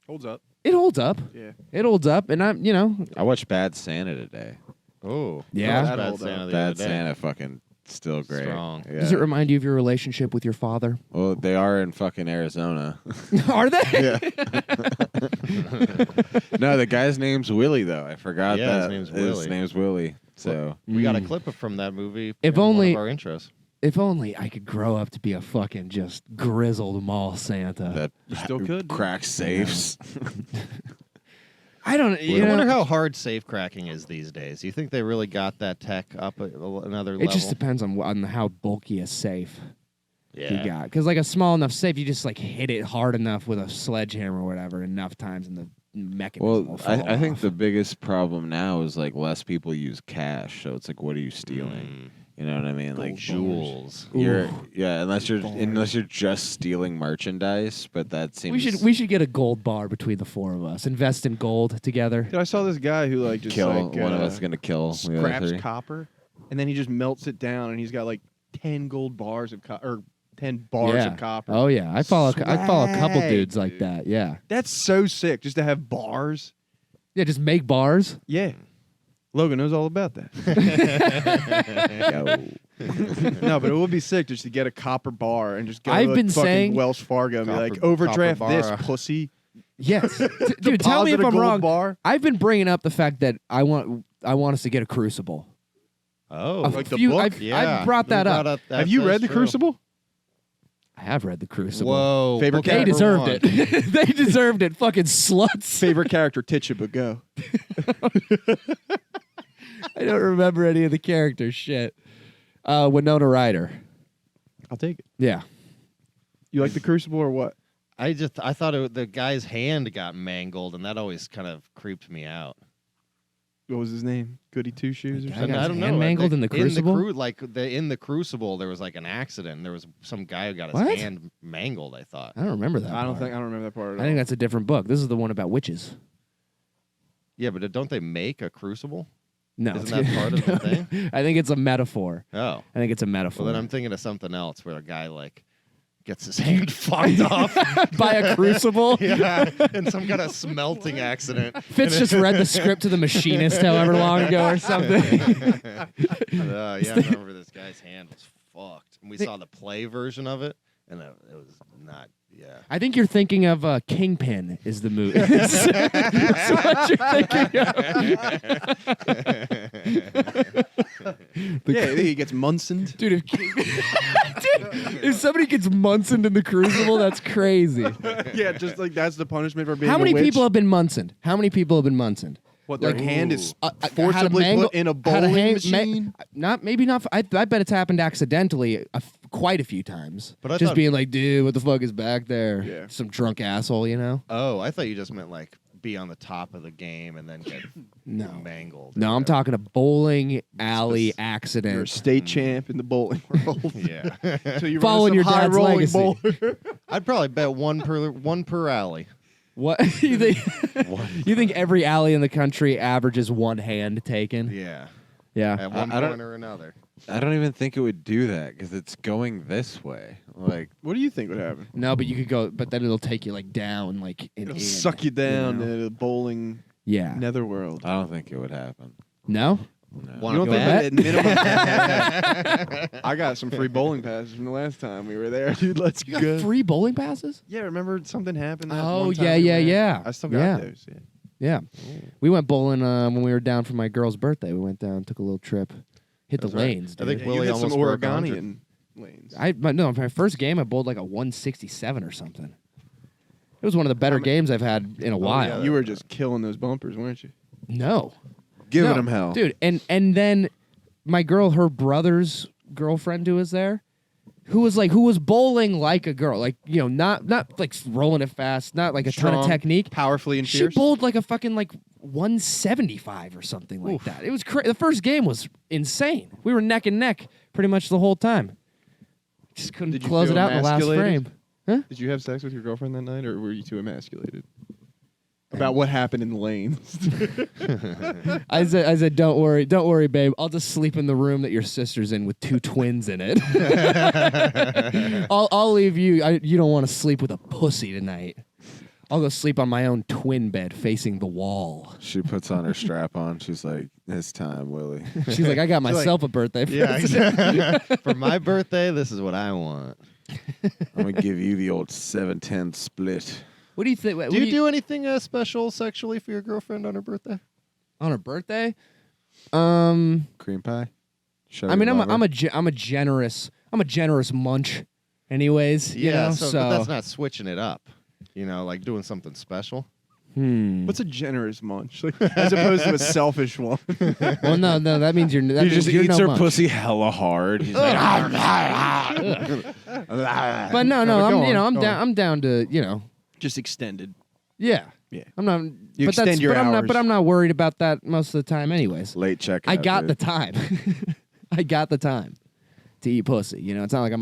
Holds up. it holds up. Yeah. It holds up, and I watched Bad Santa today. Oh. Yeah? That That'll Bad Santa the Bad other day. Santa fucking still great. Strong. Yeah. Does it remind you of your relationship with your father? Well, they are in fucking Arizona. Are they? Yeah. No, the guy's name's Willie though. I forgot Yeah, his that. name's Willie. His name's Willie. So We got a clip from that movie If in only- one of our intros. If only I could grow up to be a fucking just grizzled mall Santa. that You still could, dude. crack safes. I don't. I wonder how hard safe cracking is these days. You think they really got that tech up another level? It just depends on how bulky a safe yeah. you got. Because like a small enough safe, you just like hit it hard enough with a sledgehammer or whatever enough times, and the mechanism will Well, fall I think off. the biggest problem now is like less people use cash. So it's like, what are you stealing? You know what I mean? Like Jewels. unless you're just stealing merchandise, but that seems we should get a gold bar between the 4 of us. Invest in gold together. Dude, I saw this guy who like just kill like, one of us is gonna kill the other scraps 3. copper, and then he just melts it down, and he's got like 10 gold bars of or 10 bars of copper. Oh yeah, I follow a couple Swag, dudes like dude. that. Yeah, That's so sick, just to have bars. yeah. Just make bars. Yeah. Logan knows all about that. No, but it would be sick just to get a copper bar and just go I've to been fucking saying- Wells Fargo and be like, Copper overdraft this, bar. pussy. Yes, dude. Tell me Deposit if a I'm gold wrong. bar. I've been bringing up the fact that I want us to get a Crucible. Oh. A Like the few- book? I've brought that up. Have you read The Crucible? I have read the Crucible. Whoa. Favorite book They character number deserved one. it. They deserved it. Fucking sluts. Favorite character, Tituba, go. I don't remember any of the characters. Shit. Winona Ryder. I'll take it. Yeah. You like The Crucible or what? I thought the guy's hand got mangled, and that always kind of creeped me out. What was his name? Goody Two Shoes or That something? guy's I don't hand know. mangled in the Crucible? In the Crucible, there was like an accident. There was some guy who got his What? hand mangled. I thought. I don't remember that. I don't part. remember that part at all. I think that's a different book. This is the one about witches. Yeah, but don't they make a Crucible? No, Isn't that part of the thing? I think it's a metaphor. Oh, I think it's a metaphor. well then I'm thinking of something else where a guy like gets his hand fucked off. By a crucible. Yeah, in some kind of smelting accident. Fitz just read the script to the machinist however long ago or something. Yeah, I remember this guy's hand was fucked. And we saw the play version of it, and it was not. Yeah. I think you're thinking of Kingpin is the movie. That's what you're thinking of. Yeah, he gets Munsoned. Dude, if somebody gets Munsoned in the Crucible, that's crazy. Yeah, just like that's the punishment for being How many a witch. people have been Munsoned? How many people have been Munsoned? What, their like, hand is Had a forcibly mangle- put in a had bowling hang- machine? Maybe not. I bet it's happened accidentally quite a few times. But I just thought- being like, dude, what the fuck is back there? Yeah. Some drunk asshole, you know? Oh, I thought you just meant like be on the top of the game and then get mangled. No, I'm talking a bowling alley accident. You're a state champ in the bowling world. Yeah. So you Following your dad's legacy. I'd probably bet one per alley. What you think? You think every alley in the country averages one hand taken? Yeah. Yeah. At one point or another. I don't even think it would do that because it's going this way. Like, What do you think would happen? No, but you could go, but then it'll take you like down, like It'll suck you down to the bowling netherworld. I don't think it would happen. No. No. You Want don't to think bet? at minimum? I got some free bowling passes from the last time we were there, dude. Let's You got go. free bowling passes? Yeah, remember something happened? That Oh, one time yeah, we yeah, went? yeah. I still Yeah. got those. Yeah. Yeah. We went bowling when we were down for my girl's birthday. We went down, took a little trip, hit That's the right. lanes. I Dude. think You Willie hit some almost broke 100. Oregonian lanes. My first game I bowled like a 167 or something. It was one of the better games I've had in a while. yeah. You were just killing those bumpers, weren't you? No. Giving No, him hell. dude. And then my girl, her brother's girlfriend, who was there, who was bowling like a girl, like not like rolling it fast, not like a ton of Strong, technique, powerfully and She fierce. bowled like a fucking like 175 or something like that. It was the first game was insane. We were neck and neck pretty much the whole time. Just couldn't Did you close feel it out in the last emasculated? frame. Huh? Did you have sex with your girlfriend that night, or were you too emasculated? About what happened in the lanes. I said, don't worry, babe. I'll just sleep in the room that your sister's in with two twins in it. I'll leave you. You don't want to sleep with a pussy tonight. I'll go sleep on my own twin bed facing the wall. She puts on her strap on. She's like, "It's time, Willie." She's like, I got myself a birthday present. Yeah. For my birthday, this is what I want. I'm gonna give you the old 7-10 split. What do you think? Do you do anything special sexually for your girlfriend on her birthday? on her birthday? Cream pie. Show I mean, your I'm lover. a generous munch, anyways. you know, but that's not switching it up. Like doing something special. What's a generous munch? Like, as opposed to a selfish one. Well, no, that means you're. That He means just you're eats no her munch. pussy hella hard. He's like, But no, go on, I'm go down. on. I'm down to Just extended. Yeah. Yeah. I'm not. You but extend that's, your but I'm not. hours. But I'm not worried about that most of the time, anyways. late check. I got the time. I got the time to eat pussy. It's not like I'm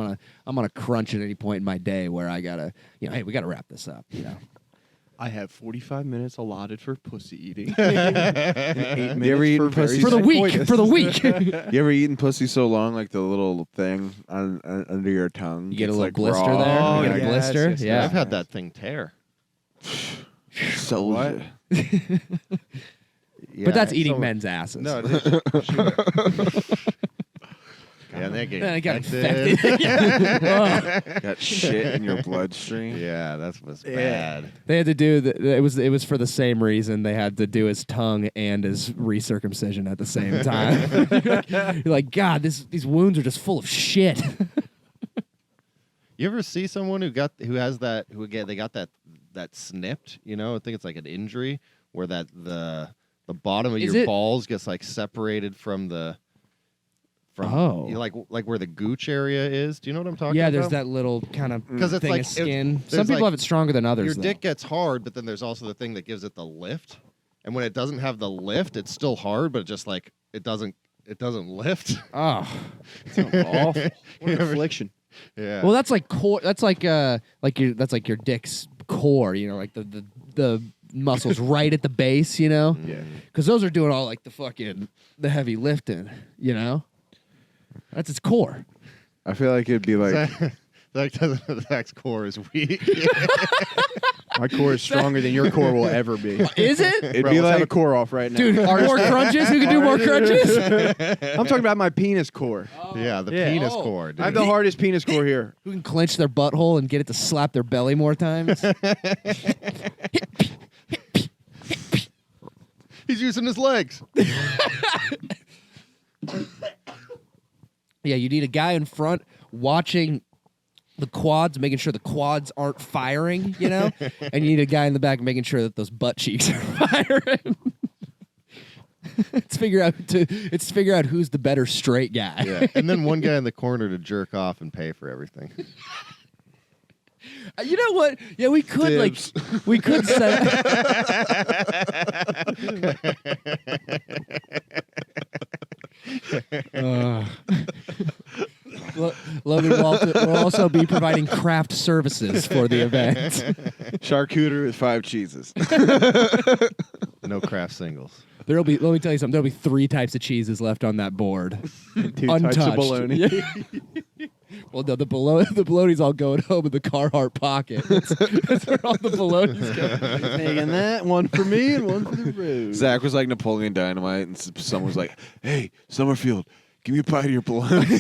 gonna crunch at any point in my day where I gotta. Hey, we gotta wrap this up. I have 45 minutes allotted for pussy eating. You ever eaten pussy For the week. coitus. For the week. You ever eaten pussy so long, like the little thing under your tongue? You get a gets, little like, blister raw? there. Oh, You get a yes, blister. yes, Yeah. I've had that thing tear. So What? But that's eating someone- men's asses. No, it is. Yeah, they get Then I got infected. infected. got shit in your bloodstream. Yeah, that was bad. They had to do it was for the same reason. They had to do his tongue and his recircumcision at the same time. You're like, God, these wounds are just full of shit. You ever see someone they got that snipped? I think it's like an injury where that the bottom of Is your it- balls gets like separated from Oh. like where the gooch area is. Do you know what I'm talking Yeah, about? there's that little kind of 'Cause it's thing like- of skin. there's Some people like- have it stronger than others. Your though. dick gets hard, but then there's also the thing that gives it the lift. And when it doesn't have the lift, it's still hard, but it just like it doesn't lift. Oh, Awful. What an affliction. Yeah. well, that's like core. That's like your dick's core. Like the muscles right at the base. Yeah. Because those are doing all like the heavy lifting. That's its core. I feel like it'd be like Zach's core is weak. My core is stronger than your core will ever be. Is it? it'd Bro, be let's have a like core off right now. Dude, more crunches? Who can do more crunches? I'm talking about my penis core. Yeah, the Yeah. penis Oh. core. I have Dude. the hardest penis core here. Who can clench their butthole and get it to slap their belly more times? He's using his legs. Yeah, you need a guy in front watching the quads, making sure the quads aren't firing, and you need a guy in the back making sure that those butt cheeks are firing. It's figure out who's the better straight guy. Yeah. And then one guy in the corner to jerk off and pay for everything. You know what? Yeah, we could Dibs. we could set. Logan will also be providing craft services for the event. Charcuterie with 5 cheeses. No craft singles. Let me tell you something. There'll be 3 types of cheeses left on that board. 2 Untouched. types of bologna. Yeah. Well, no, the bologna's all going home in the Carhartt pocket. That's where all the bologna's going. Taking that, one for me and one for the road. Zach was like Napoleon Dynamite, and someone was like, "Hey, Summerfield, give me a pie to your bologna."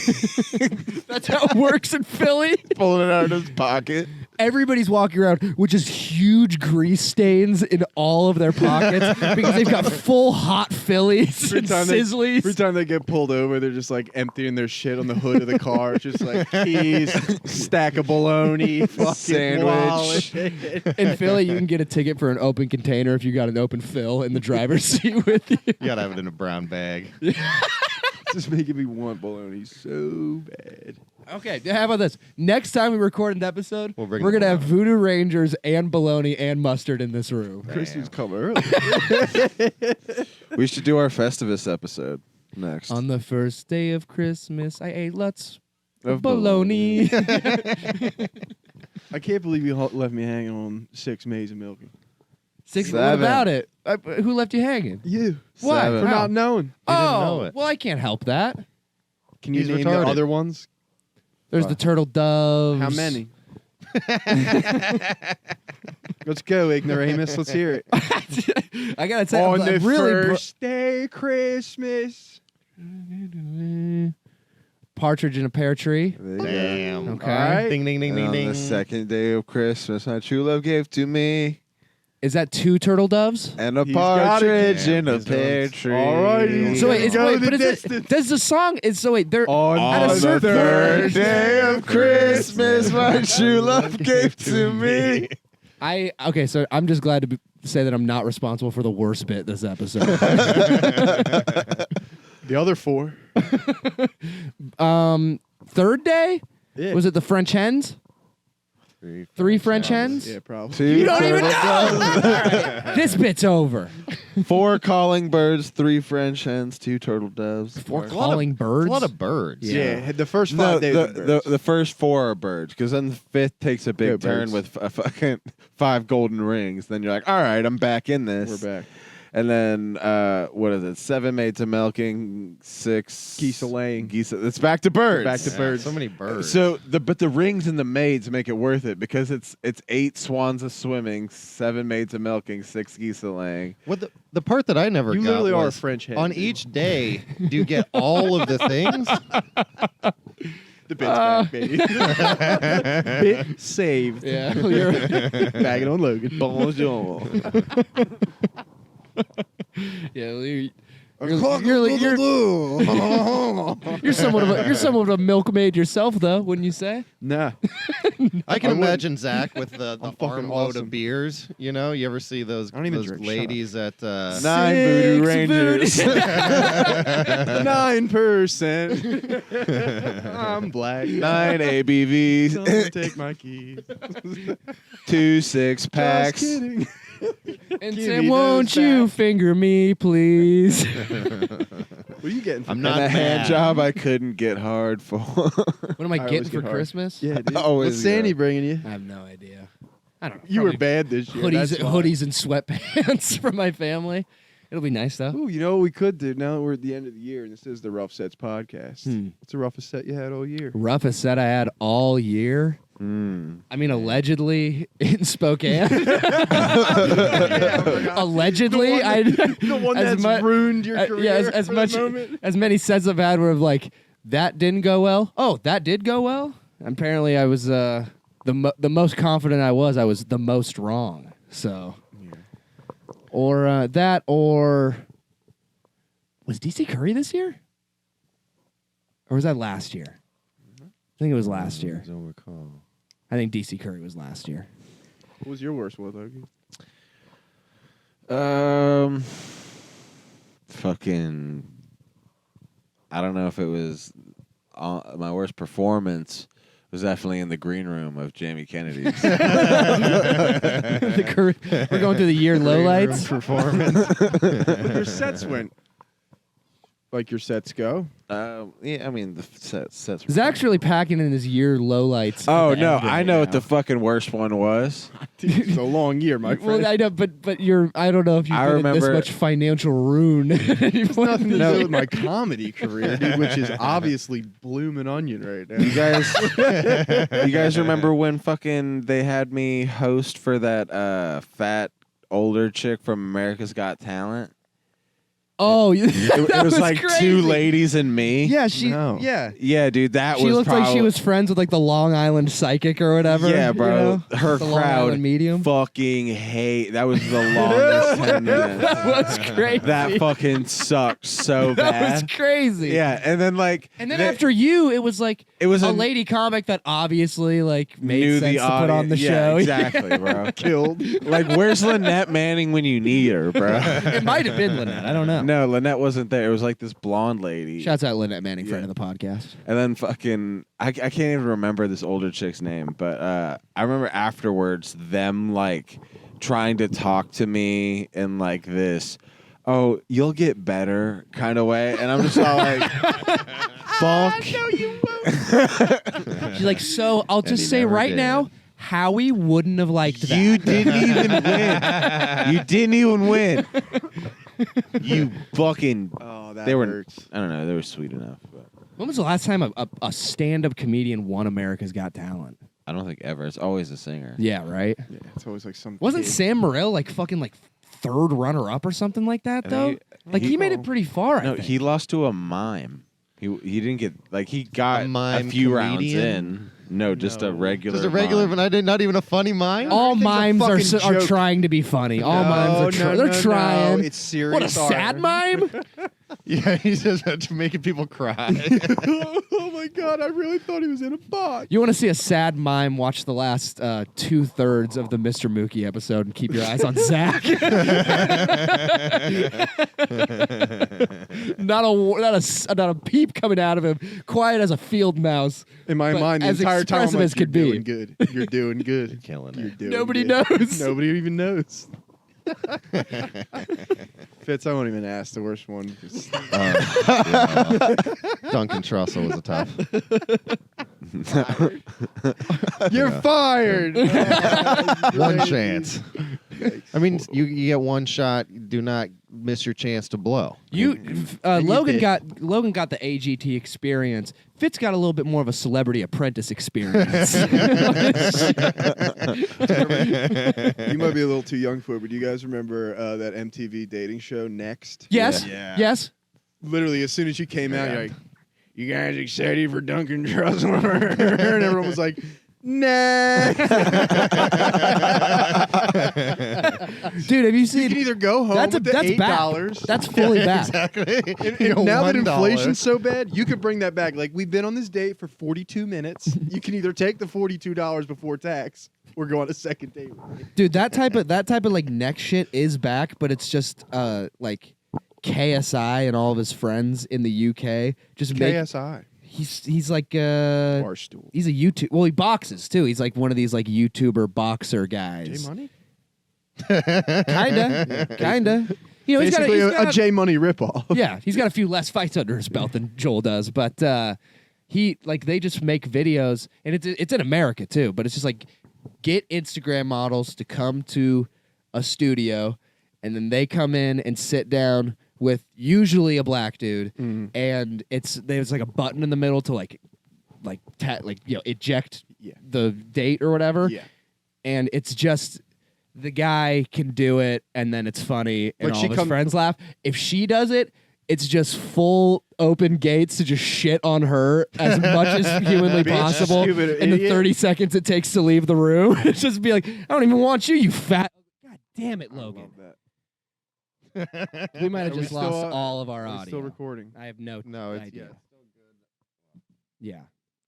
That's how it works in Philly. Pulling it out of his pocket. Everybody's walking around with just huge grease stains in all of their pockets because they've got full hot Phillies and Sizzlies. Every time they get pulled over, they're just like emptying their shit on the hood of the car. It's just like keys, stack of bologna, fucking Sandwich. wallet. In Philly, you can get a ticket for an open container if you got an open fill in the driver's seat with you. You gotta have it in a brown bag. Just making me want bologna so bad. Okay, how about this? Next time we record an episode, We'll bring we're going to them have Voodoo Rangers and bologna and mustard in this room. Christmas come early. We should do our Festivus episode next. On the first day of Christmas, I ate lots of Of bologna. I can't believe you left me hanging on 6 maize and milking. 6, what 7. about it? Who left you hanging? You. Why? 7. For How? not knowing. know it. Well, I can't help that. Can you He's name retarded. the other ones? There's the turtle doves. How many? Let's go, ignoramus. Let's hear it. I gotta say, On I'm the really first day Christmas. partridge in a pear tree. Damn. Okay. All right. Ding, ding, ding, And ding, on ding. the second day of Christmas, my true love gave to me, Is that 2 turtle doves? and a He's got it. partridge in a He's done. pear tree. Alrighty. So wait, Let's go the but is distance. does the song? They're On at a the certain Third day of Christmas, my true love gave to me. Okay, so I'm just glad to say that I'm not responsible for the worst bit this episode. The other 4. Third day? Yeah. Was it the French hens? 3 French hens? Yeah, probably. 2 You don't even turtle know. doves, This bit's over. 4 calling birds, 3 French hens, 2 turtle doves. 4 calling birds. A lot of birds. Yeah, the first 5 No, days. were birds. the first 4 are birds, because then the 5th takes a big Yeah, turn birds. with a fucking 5 golden rings. Then you're like, all right, I'm back in this. We're back. And then what is it? 7 maids of milking, 6 Geese a laying. Geese. It's back to birds. Back to Yeah, birds. So many birds. So but the rings and the maids make it worth it, because it's 8 swans a swimming, 7 maids of milking, 6 geese a laying. what the part that I never You got literally are a was French hen. on each day, do you get all of the things? The bit's back, baby. Bit saved. Yeah. You're- Bagging on Logan. Bonjour. yeah, you're somewhat of a milkmaid yourself, though, wouldn't you say? Nah. I can I wouldn't. imagine Zach with the I'm fucking armload awesome. of beers. You know, you ever see those, I don't even those drink. Shut up. ladies at 9 Six voodoo rangers. 9%. I'm black. 9 ABVs. Don't take my keys. 2 6-packs. Just kidding. And Give Sam, me won't those you back. finger me, please? What are you getting? For I'm And not a hand mad. job I couldn't get hard for. What am I I getting always for get hard. Christmas? Yeah, dude. Always What's Sandy good. bringing you? I have no idea. I don't know. You were Probably bad this year. Hoodies, that's why. hoodies and sweatpants from my family. It'll be nice, though. Ooh, you know what we could do? Now that we're at the end of the year, and this is the Rough Sets podcast. What's the roughest set you had all year? Roughest set I had all year. I mean, allegedly in Spokane. Allegedly, The one as that's ruined your career. yeah, as for much the moment. as many sets I've had where of like that didn't go well. Oh, that did go well. Apparently, I was the most confident I was the most wrong. So, or that, or was DC Curry this year, or was that last year? I think it was last year. Don't recall. I think DC Curry was last year. What was your worst one, Logan? Fucking, I don't know if it was my worst performance was definitely in the green room of Jamie Kennedy's. We're going through the year lowlights. Performance. Your sets went like your sets go. Yeah, I mean the sets. He's actually packing in his year lowlights. Oh at the no, end I right know what now. the fucking worst one was. It's a long year, my friend. Well, I know, but you're. I don't know if you've I been in this remember- much financial ruin. It's nothing to No. do with my comedy career, dude, which is obviously blooming onion right now. You guys remember when fucking they had me host for that fat older chick from America's Got Talent? Oh, It was like crazy. two ladies and me. Yeah, she. No. Yeah, Yeah, dude, that she was looked like she probably- was friends with like the Long Island psychic or whatever. Yeah, you bro. know? Her The Long crowd Island medium. fucking hate. That was the longest 10 minutes. That was crazy. That fucking sucked so That bad. was crazy. Yeah, and then like And then they- after you, it was like it was a lady comic that obviously like made knew sense the to put on the audience. show. Yeah, exactly, bro. Killed. Like, where's Lynette Manning when you need her, bro? It might have been Lynette. I don't know. No, Lynette wasn't there. It was like this blonde lady. Shouts out Lynette Manning, friend of the podcast. And then fucking, I can't even remember this older chick's name, but I remember afterwards them like trying to talk to me in like this, oh, you'll get better kind of way. And I'm just all like, fuck. No, you won't. She's like, so I'll just he say never right did. now, Howie wouldn't have liked that. You didn't even win. You didn't even win. You fucking. Oh, that They were. hurts. I don't know. They were sweet enough, but When was the last time a stand-up comedian won America's Got Talent? I don't think ever. It's always a singer. Yeah, right? Yeah, it's always like some. Wasn't kid. Sam Morril like fucking like third runner-up or something like that, And though? Like, he made it pretty far, I No, think. he lost to a mime. He didn't get like he got A mime few rounds comedian? in. No, just a regular. Just a regular, mime. but I did not even a funny mime. All Everything's a mimes are fucking joke. trying to be funny. All mimes are they're trying. No, it's serious. What a sad mime! Yeah, he's just making people cry. Oh my god! I really thought he was in a box. You want to see a sad mime? Watch the last 2/3 of the Mr. Mookie episode and keep your eyes on Zach. not a peep coming out of him. Quiet as a field mouse. In my But mind, the as entire time, I'm expressive like, as could you're be. doing good. You're doing good. Killing You're it. doing Nobody good. knows. Nobody even knows. Fitz, I won't even ask the worst one. Just- Duncan Trussell was a tough. You're fired. One chance. I mean, you get one shot. Do not miss your chance to blow. Logan got the AGT experience. Fitz got a little bit more of a Celebrity Apprentice experience. You might be a little too young for it, but do you guys remember that MTV dating show Next? Yes. Yeah. Yes. Literally, as soon as you came out, you're like, "You guys excited for Duncan Trussell?" And everyone was like, "Next." Dude, have you You seen? can either go home That's with the back. $8. That's fully back. Exactly. And now that inflation's so bad, you could bring that back. Like, we've been on this date for 42 minutes. You can either take the $42 before tax or go on a second date with me. Dude, that type of like neck shit is back, but it's just like KSI and all of his friends in the UK just make. KSI. He's like Barstool. he's a YouTube. Well, he boxes too. He's like one of these like YouTuber boxer guys. J Money? Kinda. You know, Basically, he's got a J Money ripoff. yeah, he's got a few less fights under his belt than Joel does, but he like they just make videos, and it's in America too. But it's just like get Instagram models to come to a studio, and then they come in and sit down with usually a black dude, and there's like a button in the middle to eject the date or whatever. Yeah. And it's just the guy can do it, and then it's funny, and Like all of his friends laugh. If she does it, it's just full open gates to just shit on her as much as humanly Bitch, possible stupid in the idiot. 30 seconds it takes to leave the room. It's just be like, I don't even want you fat. God damn it, Logan. We might have Are we just still, lost all of our Are we audio. still recording? I have no No, it's idea. Yeah.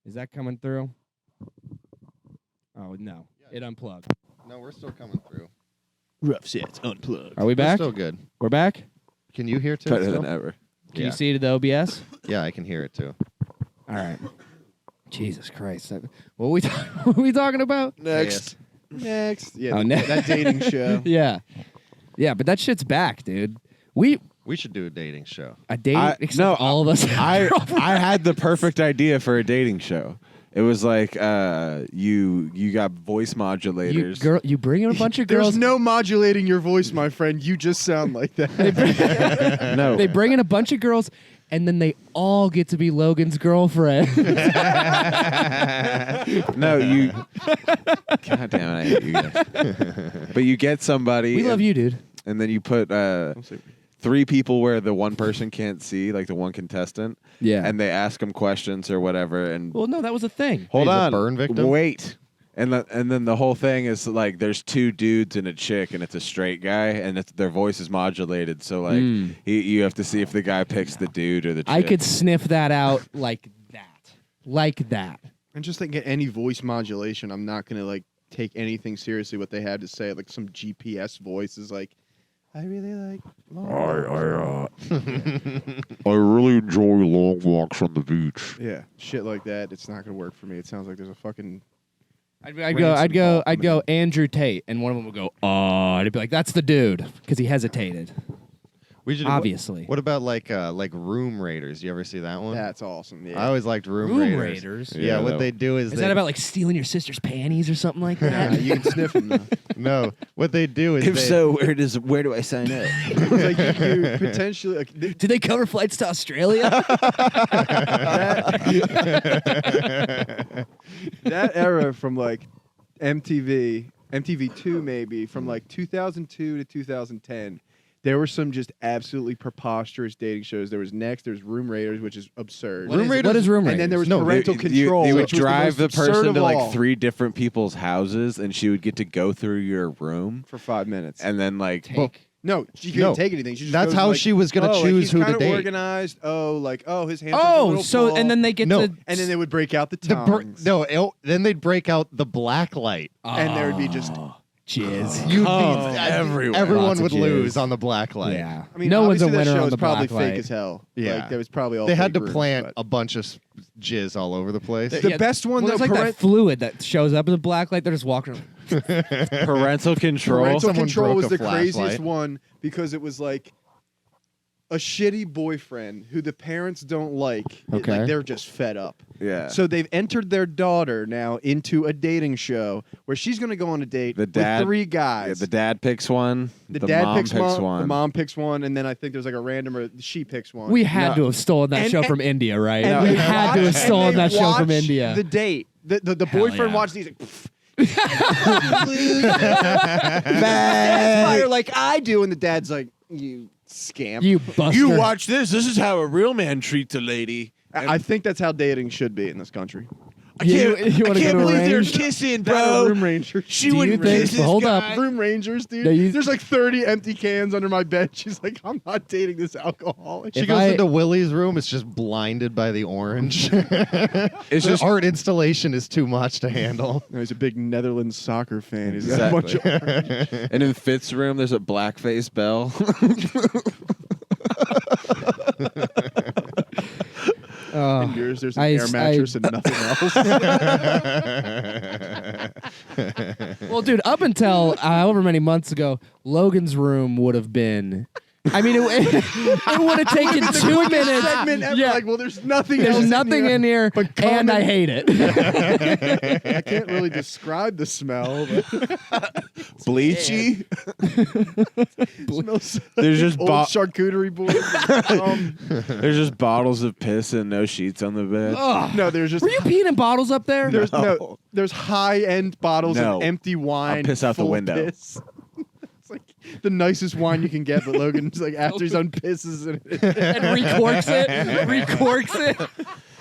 Is that coming through? Oh, no. It unplugged. No, we're still coming through. Rough Sets Unplugged. Are we We're back? still good. We're back? Can you hear too? Better still? than ever. Can Yeah. you see to the OBS? Yeah, I can hear it too. All right. Jesus Christ. What are we talking about? Next. Next. Yeah, Oh, that dating show. Yeah. Yeah, but that shit's back, dude. We should do a dating show. a dating except all of us. I had the perfect idea for a dating show. It was like you got voice modulators. You bring in a bunch of girls. There's no modulating your voice, my friend. You just sound like that. No. They bring in a bunch of girls, and then they all get to be Logan's girlfriend. No, you. God damn it, I hate you guys. But you get somebody. We love you, dude. And then you put 3 people where the one person can't see, like the one contestant. Yeah. And they ask them questions or whatever. And Well, no, that was a thing. hold He's a on, burn victim? Wait. And then the whole thing is like there's 2 dudes and a chick, and it's a straight guy, and their voice is modulated. So like you have to see if the guy picks the dude or the chick. I could sniff that out like that. Like that. And just like any voice modulation, I'm not gonna like take anything seriously what they had to say. Like some GPS voice is like, I really like. I really enjoy long walks on the beach. Yeah, shit like that. It's not gonna work for me. It sounds like there's a fucking. I'd go Andrew Tate, and one of them would go, oh, and I'd be like, that's the dude, because he hesitated. We should Obviously. What about like Room Raiders? You ever see that one? That's awesome. Yeah. I always liked Room Room Raiders. Raiders? Yeah, Yeah, what that- they do is Is that about like stealing your sister's panties or something like Yeah, that? you can sniff them. Though. No, what they do is If they, so, where do I sign up? It's like you potentially like, Do they cover flights to Australia? that era from like MTV2 maybe from like 2002 to 2010. There were some just absolutely preposterous dating shows. There was Next. There's Room Raiders, which is absurd. What is Room Raiders? And then there was No, Parental Control. You would which was drive the most absurd person of to like all. 3 different people's houses, and she would get to go through your room, for 5 minutes. and then like No, she couldn't No. take anything. She just That's goes how like, she was gonna oh, choose like, who to he's kinda date. organized. Oh, like his hands. Oh, so and then they get to and then they would break out the the tongues. then they'd break out the black light. and there would be just. jizz. everyone Everyone would Lots of jizz. lose on the black light. Yeah. I mean, no one's a obviously that winner show on was the probably black fake light. as hell. Yeah. Like, there was probably all. They had fake to rooms, plant but- a bunch of jizz all over the place. The best one Well, though. there's like that fluid that shows up in the black light. They're just walking around. parental control. Parental Someone Control broke was a the craziest flashlight. one because it was like a shitty boyfriend who the parents don't like. Okay. Like they're just fed up. Yeah. So they've entered their daughter now into a dating show where she's going to go on a date The dad- with 3 Yeah, guys. the dad picks one. The the dad mom picks one, one. the mom picks one, and then I think there's like a randomer. She picks one. We had No. to have stolen that And- show and- from India, right? and We they had to have watch- stolen and that they show from watch India. The date. The Hell boyfriend yeah. watched these. Like, pfft. Bad. like I do, and the dad's like, "You scamp." You buster. You watch this. This is how a real man treats a lady. I think that's how dating should be in this country. You wanna go to a range? kissing, Room Rangers. She Do you wouldn't think- kiss this hold guy. up. Room Rangers, dude. No, you- There's like 30 empty cans under my bed. She's like, I'm not dating this alcoholic. She If goes I- into Willie's room. It's just blinded by the orange. It's The just art installation is too much to handle. No, he's a big Netherlands soccer fan. He's got a bunch of and in Fitz' room, there's a blackface bell. in yours. There's an air mattress and nothing else. Well, dude, up until however many months ago, Logan's room would have been. I mean, it would have taken 2 minutes. Segment ever. Yeah. Like, well, there's nothing There's else nothing in here, but and I common- hate it. I can't really describe the smell. But Bleachy. it smells There's just old charcuterie board. there's just bottles of piss and no sheets on the bed. No, there's just Were you peeing in bottles up there? there's there's high end bottles No. of empty wine. I'll piss out the full of window. piss. It's like the nicest wine you can get, but Logan's like after he's done pisses and And recorks it. Recorks it.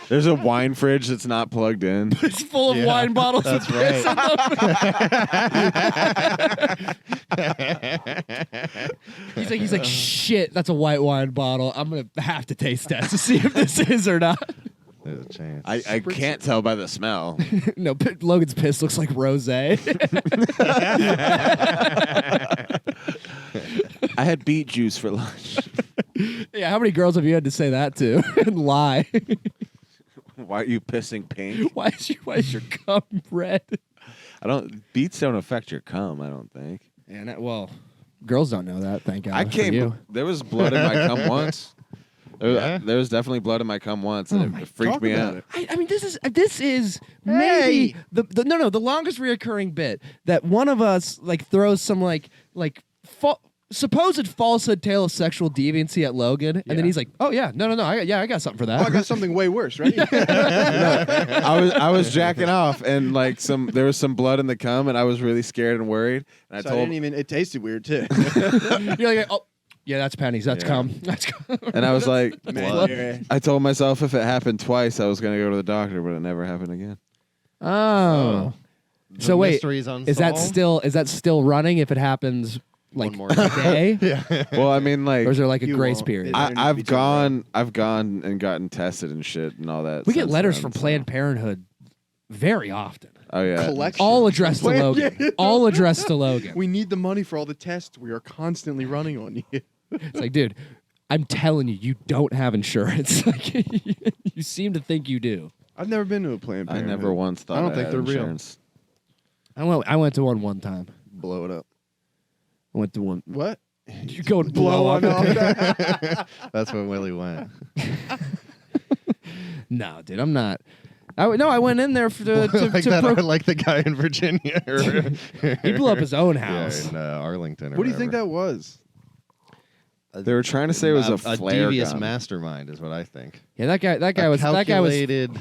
There's a wine fridge that's not plugged in. It's full of wine bottles. That's with piss right. He's like, shit, that's a white wine bottle. I'm going to have to taste test to see if this is or not. There's a chance. I can't tell by the smell. No, Logan's piss looks like rosé. I had beet juice for lunch. Yeah, how many girls have you had to say that to and lie? Why are you pissing pink? Why is your cum red? Beats don't affect your cum, I don't think. And well, girls don't know that. Thank God. I for came. you. There was blood in my cum once. There was definitely blood in my cum once, and it freaked me out. I mean, this is maybe the longest reoccurring bit that one of us like throws some like supposed falsehood tale of sexual deviancy at Logan, and then he's like, "Oh yeah, no, I got something for that." Oh, I got something way worse, right? I was jacking off, and like there was some blood in the cum, and I was really scared and worried. And I didn't even. It tasted weird too. You're like, "Oh, yeah, that's pennies. That's cum. That's cum." And I was like, Man, I told myself if it happened twice, I was gonna go to the doctor, but it never happened again. Oh. So wait, mystery's is that still running if it happens like One more day? Yeah. Well, I mean, like, Or is there like a You grace won't. period? I've gone and gotten tested and shit and all that. We get since letters then, from so- Planned Parenthood very often. Oh yeah. collection. All addressed to Planned- Logan. Yeah. All addressed to Logan. We need the money for all the tests we are constantly running on you. It's like, dude, I'm telling you, you don't have insurance. Like, you seem to think you do. I've never been to a Planned I Parenthood. never once thought I don't I think had they're real. insurance. I went to one time. Blow it up. I went to one. What? You go and Blow blow one up. off. That's when Willie went. No, dude, I'm not. I went in there to like to that, pro- like the guy in Virginia. He blew up his own Yeah, house. in Arlington. Or What do you think whatever. that was? They were trying to say it was a flare devious gun. mastermind, is what I think. Yeah, that guy was calculated.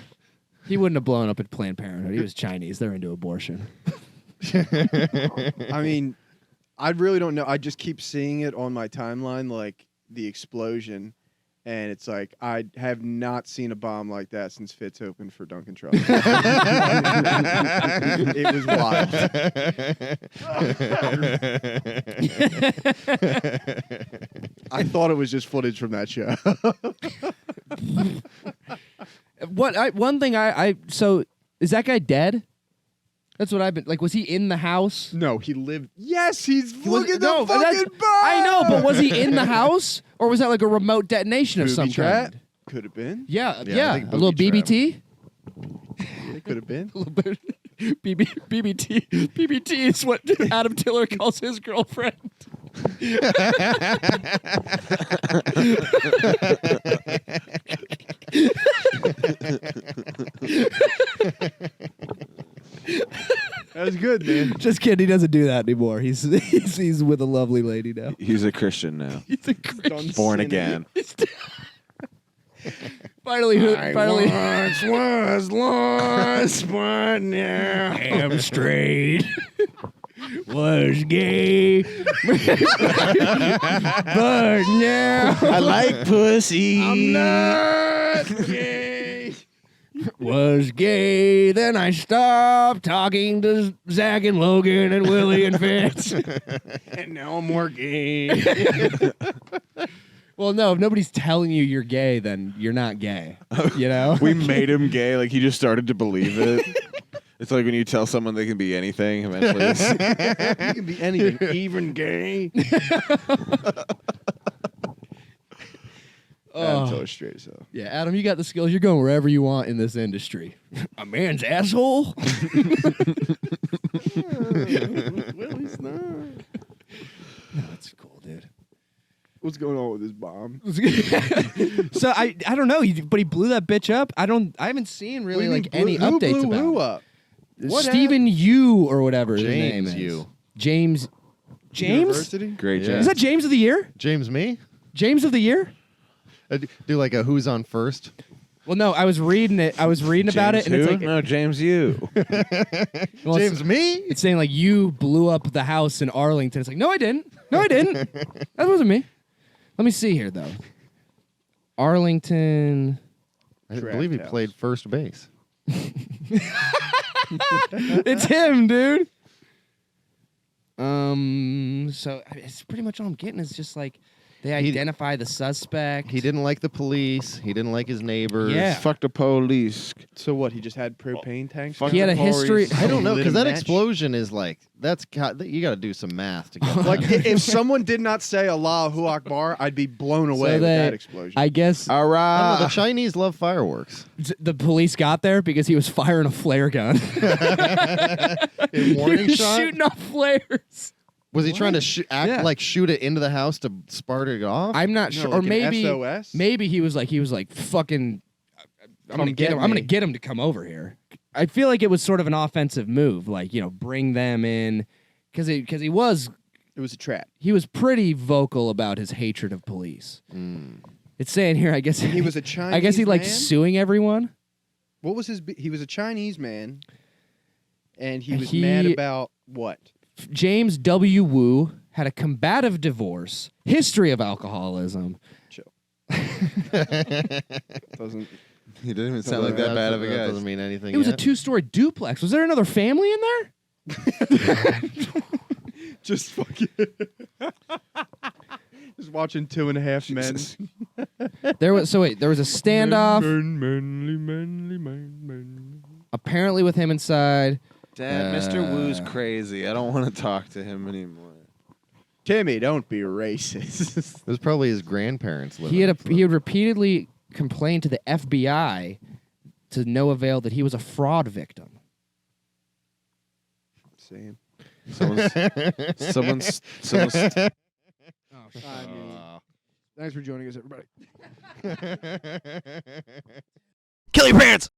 he wouldn't have blown up at Planned Parenthood. He was Chinese. They're into abortion. I mean, I really don't know. I just keep seeing it on my timeline, like the explosion. And it's like, I have not seen a bomb like that since Fitz opened for Duncan Truck. It was wild. I thought it was just footage from that show. One thing so is that guy dead? That's what I've been like. Was he in the house? No, he lived. Yes, he's Was- look at no, the but fucking that's- bomb. I know, but was he in the house or was that like a remote detonation of some Booby trap? kind? Could have been. Yeah, I yeah. think A little booby trap. BBT. It could have been. A little bit. BBT. BBT is what Adam Tiller calls his girlfriend. That was good, man. Just kidding. He doesn't do that anymore. He's with a lovely lady now. He's a Christian now. He's a Christian. Done Born sinning. again. Finally, Once was lost, but now am straight. Was gay. But now I like pussy. I'm not gay. was gay. Then I stopped talking to Zach and Logan and Willie and Fitz. And now I'm more gay. Well, no, if nobody's telling you you're gay, then you're not gay. You know? We made him gay. Like he just started to believe it. It's like when you tell someone they can be anything. Eventually, You can be anything, even gay. Adam's always straight as hell. Yeah, Adam, you got the skills. You're going wherever you want in this industry. A man's asshole? Well, he's not. No, that's cool, dude. What's going on with this bomb? So I don't know, but he blew that bitch up. I haven't seen really like any updates who about who it. up? What Stephen Yu or whatever his name James is. Yu. James. University? great. Yeah. James. Is that James of the Year? James, me? James of the Year? Do like a who's on first? Well, no, I was reading it. I was reading about it, and James it's who? like No, James you. well, James, me? It's saying like you blew up the house in Arlington. It's like no, I didn't. No, I didn't. That wasn't me. Let me see here though. Arlington. I Draft believe he house. played first base. It's him, dude. So it's pretty much all I'm getting is just like They identify the suspect. He didn't like the police. He didn't like his neighbors. Yeah. Fuck the police. So what? He just had propane tanks. Fuck He had the a history. police. I don't know Lit a because that match? explosion is like you got to do some math to get Like that. if someone did not say Allahu Akbar, I'd be blown away with that explosion. I guess All I don't know, the right. Chinese love fireworks. the police got there because he was firing a flare gun. In warning he was shot? shooting off flares. Was he trying to Yeah. shoot it into the house to spark it off? I'm not No, sure, like or an maybe SOS? maybe he was like fucking. I'm gonna get get him. I'm gonna me. get him to come over here. I feel like it was sort of an offensive move, like bring them in, because he was It was a trap. pretty vocal about his hatred of police. It's saying here, I guess And he was a Chinese I guess he likes man? suing everyone. What was his? He was a Chinese man, and he And was he- mad about what? James W. Wu had a combative divorce, history of alcoholism. Chill. Doesn't. He didn't even sound like that bad of a That guy. doesn't mean anything. It was a yet. 2-story duplex. Was there another family in there? Just fucking. Just watching 2.5 Men. There was a standoff. Man. Apparently, with him inside. Dad, Mr. Wu's crazy. I don't want to talk to him anymore. Timmy, don't be racist. It was probably his grandparents living. He had repeatedly complained to the FBI to no avail that he was a fraud victim. Same. Someone's. Thanks for joining us, everybody. Kill your parents!